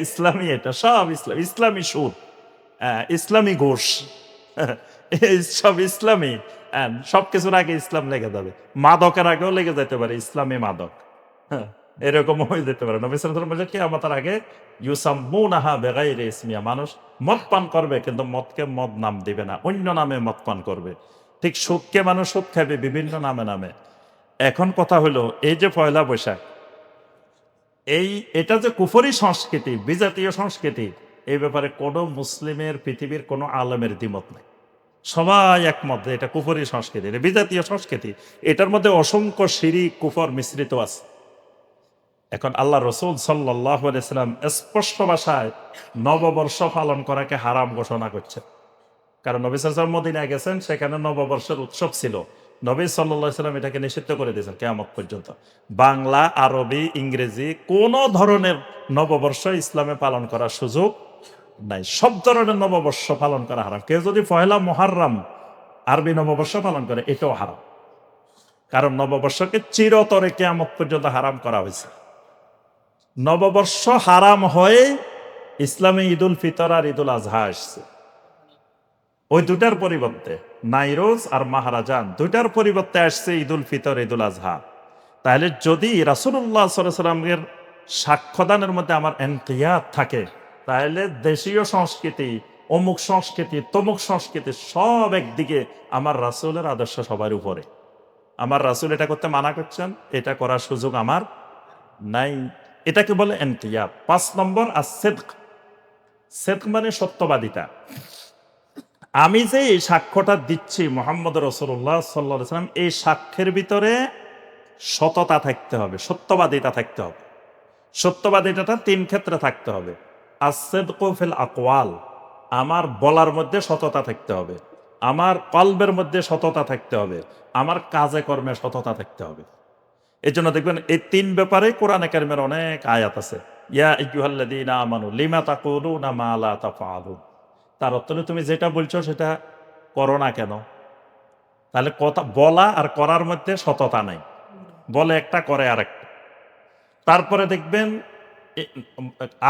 ইসলামী এটা সব ইসলাম, ইসলামী সুদ, ইসলামী ঘোষ, এই সব ইসলামী। সবকিছুর আগে ইসলাম লেগে যাবে, মাদকের আগেও লেগে যেতে পারে ইসলামী মাদক। হ্যাঁ, এরকম হয়ে যেতে পারে। নবী সাল্লাল্লাহু আলাইহি ওয়াসাল্লাম বলেছেন কিয়ামতের আগে ইউসাম্মুনাহা বিগাইরি ইসমিহা, মানুষ মদ পান করবে কিন্তু মদকে মদ নাম দিবে না, অন্য নামে মদ পান করবে। ঠিক সুদকে মানুষ সুদ খাবে বিভিন্ন নামে নামে। এখন কথা হলো এই যে পয়লা বৈশাখ, এটা যে কুফরি সংস্কৃতি, বিজাতীয় সংস্কৃতি, এই ব্যাপারে কোনো মুসলিমের পৃথিবীর কোনো আলেমের দ্বিমত নাই। সবাই একমত যে এটা কুফরি সংস্কৃতি, এটা বিজাতীয় সংস্কৃতি, এটার মধ্যে অসংখ্য শিরিক কুফর মিশ্রিত আছে। এখন আল্লাহ রসুল সাল্লাল্লাহু আলাইহি সাল্লাম স্পষ্ট ভাষায় নববর্ষ পালন করাকে হারাম ঘোষণা করছে। কারণ নবী সাল্লাল্লাহু আলাইহি ওয়াসাল্লাম মদিনায় গেছেন, সেখানে নববর্ষের উৎসব ছিল। নবী সাল্লাল্লাহু আলাইহি সাল্লাম এটাকে নিষিদ্ধ করে দিয়েছেন কিয়ামত পর্যন্ত। বাংলা, আরবি, ইংরেজি কোন ধরনের নববর্ষ ইসলামে পালন করার সুযোগ নাই। সব ধরনের নববর্ষ পালন করা হারাম। কেউ যদি পয়লা মুহররম আরবি নববর্ষ পালন করে, এটাও হারাম। কারণ নববর্ষকে চিরতরে কিয়ামত পর্যন্ত হারাম করা হয়েছে। নববর্ষ হারাম হয়ে ইসলামে ঈদুল ফিতর আর ঈদুল আজহা আসছে। ওই দুটার পরিবর্তে নাইরোজ আর মাহারাজান, দুটার পরিবর্তে আসছে ঈদুল ফিতর, ঈদুল আজহা। তাহলে যদি রাসূলুল্লাহ সাল্লাল্লাহু আলাইহি ওয়াসাল্লামের সাক্ষ্যদানের মধ্যে আমার এনকিয়াত থাকে, তাহলে দেশীয় সংস্কৃতি, অমুক সংস্কৃতি, তমুক সংস্কৃতি সব একদিকে, আমার রাসূলের আদর্শ সবার উপরে। আমার রাসূল এটা করতে মানা করছেন, এটা করার সুযোগ আমার নাই। এটাকে বলে এনকিয়াত। 5 নম্বর as-সিদক। সিদক মানে সত্যবাদিতা। আমি যে এই সাক্ষ্যটা দিচ্ছি মুহাম্মদ রাসূলুল্লাহ সাল্লাল্লাহু আলাইহি ওয়াসাল্লাম, এই সাক্ষ্যের ভিতরে সততা থাকতে হবে, সত্যবাদিতা থাকতে হবে। সত্যবাদিতাটা 3 ক্ষেত্রে থাকতে হবে। as-সিদকু ফিল আকওয়াল, আমার বলার মধ্যে সততা থাকতে হবে, আমার কলবের মধ্যে সততা থাকতে হবে, আমার কাজে কর্মে সততা থাকতে হবে। এই জন্য দেখবেন এই 3 ব্যাপারে কোরআনে কারিমের অনেক আয়াত আছে। ইয়া আইয়ুহাল্লাযীনা আমানু লিমা তাকুলুনা মা লা তাফআলুন। তার অর্থ হলো তুমি যেটা বলছো সেটা করো না কেন? তাহলে কথা বলা আর করার মধ্যে সততা নাই, বলে একটা করে আরেকটা। তারপরে দেখবেন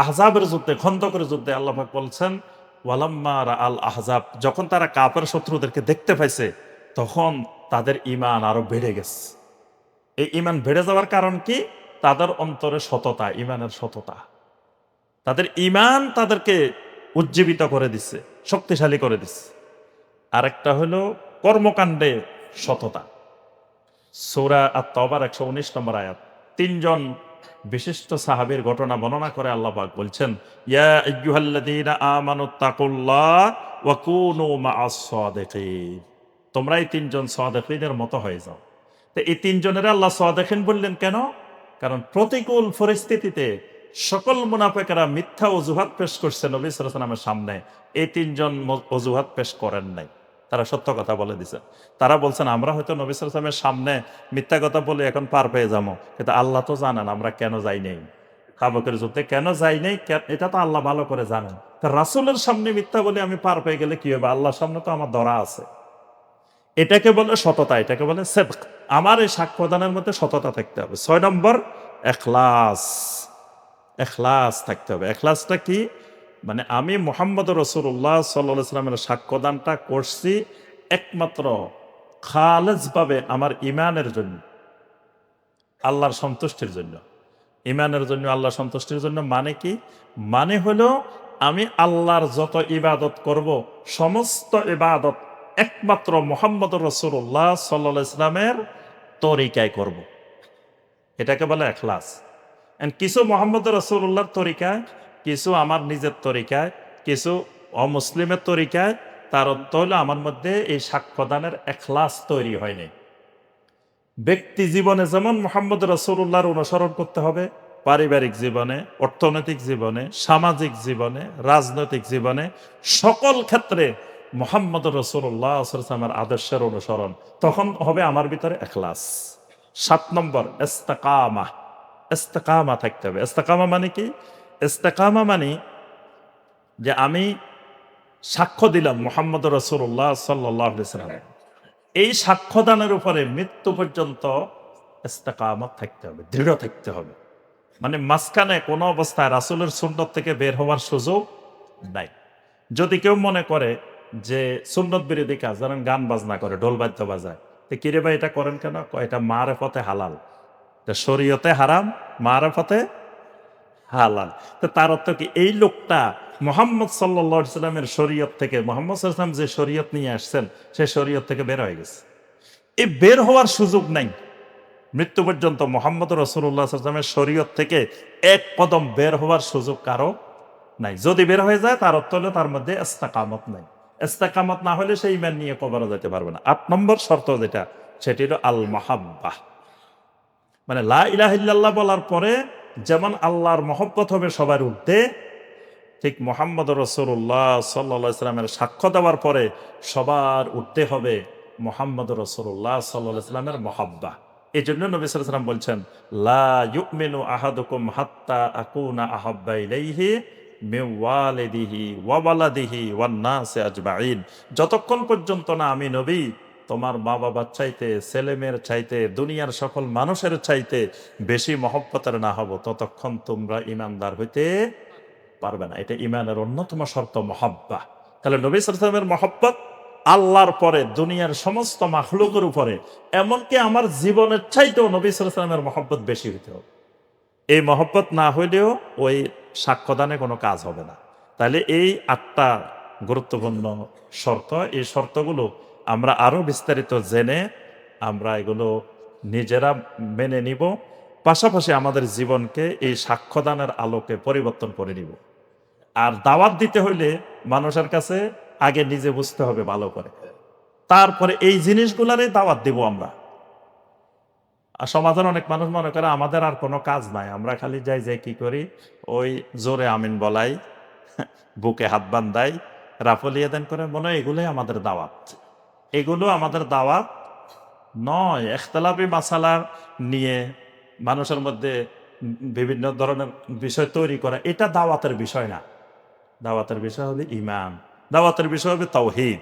আহজাবের যুদ্ধে, খন্দকের যুদ্ধে আল্লাহ পাক বলছেন ওয়ালাম্মা রাআল আহজাব, যখন তারা কাফের শত্রুদেরকে দেখতে পাইছে, তখন তাদের ঈমান আরো বেড়ে গেছে। এই ঈমান বেড়ে যাওয়ার কারণ কি? তাদের অন্তরে সততা, ঈমানের সততা। তাদের ঈমান তাদেরকে উজ্জীবিত করে দিচ্ছে, শক্তিশালী করে দিচ্ছে। আরেকটা হলো কর্মকাণ্ডে সততা। সূরা আত-তাওবার 119 নম্বর আয়াত। 3 জন বিশিষ্ট সাহাবীর ঘটনা বর্ণনা করে আল্লাহ পাক বলছেন ইয়া আইয়ুহাল্লাযীনা আমানুত্তাকুল্লাহ ওয়া কুনু মা'আস সাদিকিন। তোমরা এই 3 জন সাদিকিনের মতো হয়ে যাও। তো এই 3 জনের আল্লাহ সাদিকিন বললেন কেন? কারণ প্রতিকূল পরিস্থিতিতে সকল মুনাফিকরা মিথ্যা অজুহাত পেশ করছে নবী সাল্লাল্লাহু আলাইহি ওয়াসাল্লামের সামনে, এই 3 জন অজুহাত পেশ করেন নাই। তারা সত্য কথা বলে দিছে। তারা বলছেন আমরা হয়তো নবী সাল্লাল্লাহু আলাইহি ওয়াসাল্লামের সামনে মিথ্যা কথা বলে এখন পার পেয়ে যাবো, কিন্তু আল্লাহ তো জানেন আমরা কেন যাই নাই, তাবুকের যুদ্ধে কেন যাই নাই, এটা তো আল্লাহ ভালো করে জানেন। তা রাসূলের সামনে মিথ্যা বলে আমি পার পেয়ে গেলে কি হবে? আল্লাহর সামনে তো আমার ধরা আছে। এটাকে বলে সততা, এটাকে বলে সিদক। আমার এই সাক্ষ্য প্রদানের মধ্যে সততা থাকতে হবে। 6 নম্বর ইখলাস। ইখলাস থাকতে হবে। ইখলাসটা কি? মানে আমি মুহাম্মদ রাসূলুল্লাহ সাল্লাল্লাহু আলাইহি ওয়াসাল্লামের সাক্ষ্যদানটা করছি একমাত্র খালেসভাবে আমার ঈমানের জন্য, আল্লাহর সন্তুষ্টির জন্য। ঈমানের জন্য, আল্লাহর সন্তুষ্টির জন্য মানে কি? মানে হলো আমি আল্লাহর যত ইবাদত করব, সমস্ত ইবাদত একমাত্র মুহাম্মদ রাসূলুল্লাহ সাল্লাল্লাহু আলাইহি ওয়াসাল্লামের তরিকায় করব। এটাকে বলে ইখলাস। কিছু মুহাম্মদ রাসূলুল্লাহর তরিকায়, কিছু আমার নিজের তরিকায়, কিছু অমুসলিমের তরিকায়, তার অর্থ হলো আমার মধ্যে এই সাক্ষ্যদানের ইখলাস তৈরি হয়নি। ব্যক্তি জীবনে যেমন মুহাম্মদ রাসূলুল্লাহর অনুসরণ করতে হবে, পারিবারিক জীবনে, অর্থনৈতিক জীবনে, সামাজিক জীবনে, রাজনৈতিক জীবনে, সকল ক্ষেত্রে মুহাম্মদ রাসূলুল্লাহ সাল্লাল্লাহু আলাইহি ওয়াসাল্লামের আদর্শের অনুসরণ, তখন হবে আমার ভিতরে ইখলাস। 7 নম্বর ইস্তেকামা। ইস্তেকামা থাকতে হবে। ইস্তেকামা মানে কি? ইস্তেকামা মানে যে আমি সাক্ষ্য দিলাম মুহাম্মদ রাসূলুল্লাহ সাল্লাল্লাহু আলাইহি ওয়াসাল্লাম, এই সাক্ষ্যদানের উপরে মৃত্যু পর্যন্ত ইস্তেকামত থাকতে হবে, দৃঢ় থাকতে হবে। মানে মাঝখানে কোনো অবস্থায় রাসূলের সুন্নত থেকে বের হওয়ার সুযোগ নাই। যদি কেউ মনে করে যে সুন্নত বিরোধী কাজ, যেমন গান বাজনা করে, ঢোল বাদ্য বাজায়, তো কিরে ভাই এটা করেন কেন? এটা মারেফতে হালাল, এটা শরীয়তে হারাম, মারেফতে হালাল। তো তার অর্থ কি এই লোকটা মুহাম্মদ সাল্লাল্লাহু আলাইহি সাল্লামের শরীয়ত থেকে, মুহাম্মদ সাল্লাল্লাহু আলাইহি সাল্লাম যে শরীয়ত নিয়ে আসছেন সেই শরীয়ত থেকে বের হয়ে গেছে। এই বের হওয়ার সুযোগ নাই মৃত্যু পর্যন্ত। মুহাম্মদ রাসূলুল্লাহ সাল্লাল্লাহু আলাইহি ওয়াসাল্লামের শরীয়ত থেকে এক কদম বের হওয়ার সুযোগ কারো নাই। যদি বের হয়ে যায় তার অর্থ হলো তার মধ্যে ইস্তেকামত নাই। ইস্তেকামত না হলে সেই ঈমান নিয়ে কবরে যেতে পারবে না। ৮ নম্বর শর্ত যেটা, সেটি হলো আল মাহাব্বাহ। মানে লা ইলাহা ইল্লাল্লাহ বলার পরে যেমন আল্লাহর মহব্বত হবে সবার ঊর্ধ্বে, ঠিক মুহাম্মদ রাসূলুল্লাহ সাল্লাল্লাহু আলাইহি ওয়াসাল্লামের সাক্ষ্য দেওয়ার পরে সবার ঊর্ধ্বে হবে মুহাম্মদ রাসূলুল্লাহ সাল্লাল্লাহু আলাইহি ওয়াসাল্লামের মহাব্বাহ। এই জন্য নবী সাল্লাল্লাহু আলাইহি ওয়াসাল্লাম বলছেন, লা ইউমিনু আহাদুকুম হাত্তা আকুনা আহাব্বা ইলাইহি মিন ওয়ালিদিহি ওয়া ওয়ালাদিহি ওয়ান নাসি আজমাইন। যতক্ষণ পর্যন্ত না আমি নবী তোমার মা বাবার চাইতে, ছেলেমেয়ের চাইতে, দুনিয়ার সকল মানুষের চাইতে বেশি মহব্বতের না হব, ততক্ষণ তোমরা ঈমানদার হইতে পারবে না। এটা ঈমানের অন্যতম শর্ত, মহব্বা। তাহলে নবী সাল্লাল্লাহু আলাইহি ওয়াসাল্লামের মহব্বত আল্লাহর পরে, দুনিয়ার সমস্ত মাখলুকের উপরে, এমনকি আমার জীবনের চাইতেও নবী সাল্লাল্লাহু আলাইহি ওয়াসাল্লামের মহব্বত বেশি হইতে হবে। এই মহব্বত না হইলেও ওই সাক্ষ্যদানে কোনো কাজ হবে না। তাহলে এই ৮টা গুরুত্বপূর্ণ শর্ত, এই শর্তগুলো আমরা আরো বিস্তারিত জেনে আমরা এগুলো নিজেরা মেনে নিব, পাশাপাশি আমাদের জীবনকে এই সাক্ষ্যদানের আলোকে পরিবর্তন করে নিব। আর দাওয়াত দিতে হইলে মানুষের কাছে আগে নিজে বুঝতে হবে ভালো করে, তারপরে এই জিনিসগুলারই দাওয়াত দিব আমরা। আর সমাজের অনেক মানুষ মনে করে আমাদের আর কোনো কাজ নাই, আমরা খালি যাই যে কি করি, ওই জোরে আমিন বলাই, বুকে হাত বান্ধাই, রাফলিয়া দেন করে, মনে হয় এগুলোই আমাদের দাওয়াত। এগুলো আমাদের দাওয়াত নয়। ইখতিলাফি মাসালা নিয়ে মানুষের মধ্যে বিভিন্ন ধরনের বিষয় তৈরি করা, এটা দাওয়াতের বিষয় না। দাওয়াতের বিষয় হবে ঈমান, দাওয়াতের বিষয় হবে তাওহীদ।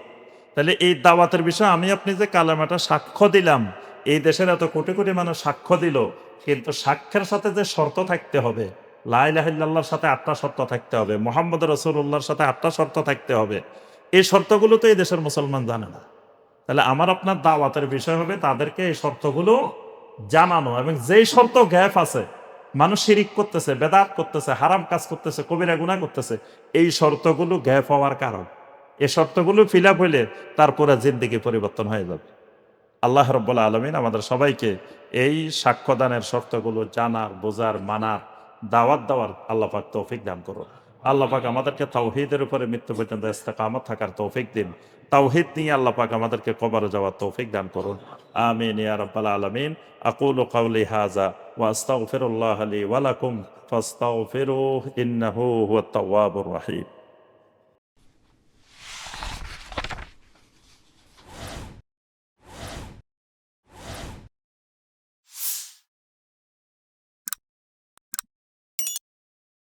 তাহলে এই দাওয়াতের বিষয় আমি আপনি যে কালেমাটা সাক্ষ্য দিলাম, এই দেশের এত কোটি কোটি মানুষ সাক্ষ্য দিল, কিন্তু সাক্ষ্যের সাথে যে শর্ত থাকতে হবে, লা ইলাহা ইল্লাল্লাহর সাথে ৮টা শর্ত থাকতে হবে, মুহাম্মদ রাসূলুল্লাহর সাথে ৮টা শর্ত থাকতে হবে, এই শর্তগুলো তো এই দেশের মুসলমান জানে না। তাহলে আমার আপনার দাওয়াতের বিষয় হবে তাদেরকে এই শর্তগুলো জানানো, এবং যেই শর্ত গ্যাপ আছে, মানুষ শিরিক করতেছে, বেদাত করতেছে, হারাম কাজ করতেছে, কবিরা গুনাহ করতেছে, এই শর্তগুলো গ্যাপ হওয়ার কারণ। এই শর্তগুলো ফিল আপ হইলে তারপরে জিন্দেগি পরিবর্তন হয়ে যাবে। আল্লাহ রাব্বুল আলামিন আমাদের সবাইকে এই সাক্ষ্যদানের শর্তগুলো জানার, বোঝার, মানার, দাওয়াত দেওয়ার আল্লাহ পাক তৌফিক দান করুন। আল্লাহ পাক আমাদেরকে তাওহীদের উপরে মৃত্যু পর্যন্ত ইস্তেকামত থাকার তৌফিক দিন। তাওহীদ নিয়ে আল্লাহ পাক আমাদেরকে কবরে যাওয়ার তৌফিক দান করুন। আমিন ইয়া রাব্বাল আলামিন। আকুলু কাওলি হাযা ওয়া আস্তাগফিরুল্লাহ লি ওয়া লাকুম ফাস্তাগফিরুহু ইন্নাহু হুয়াত তাওয়াবুর রহিম।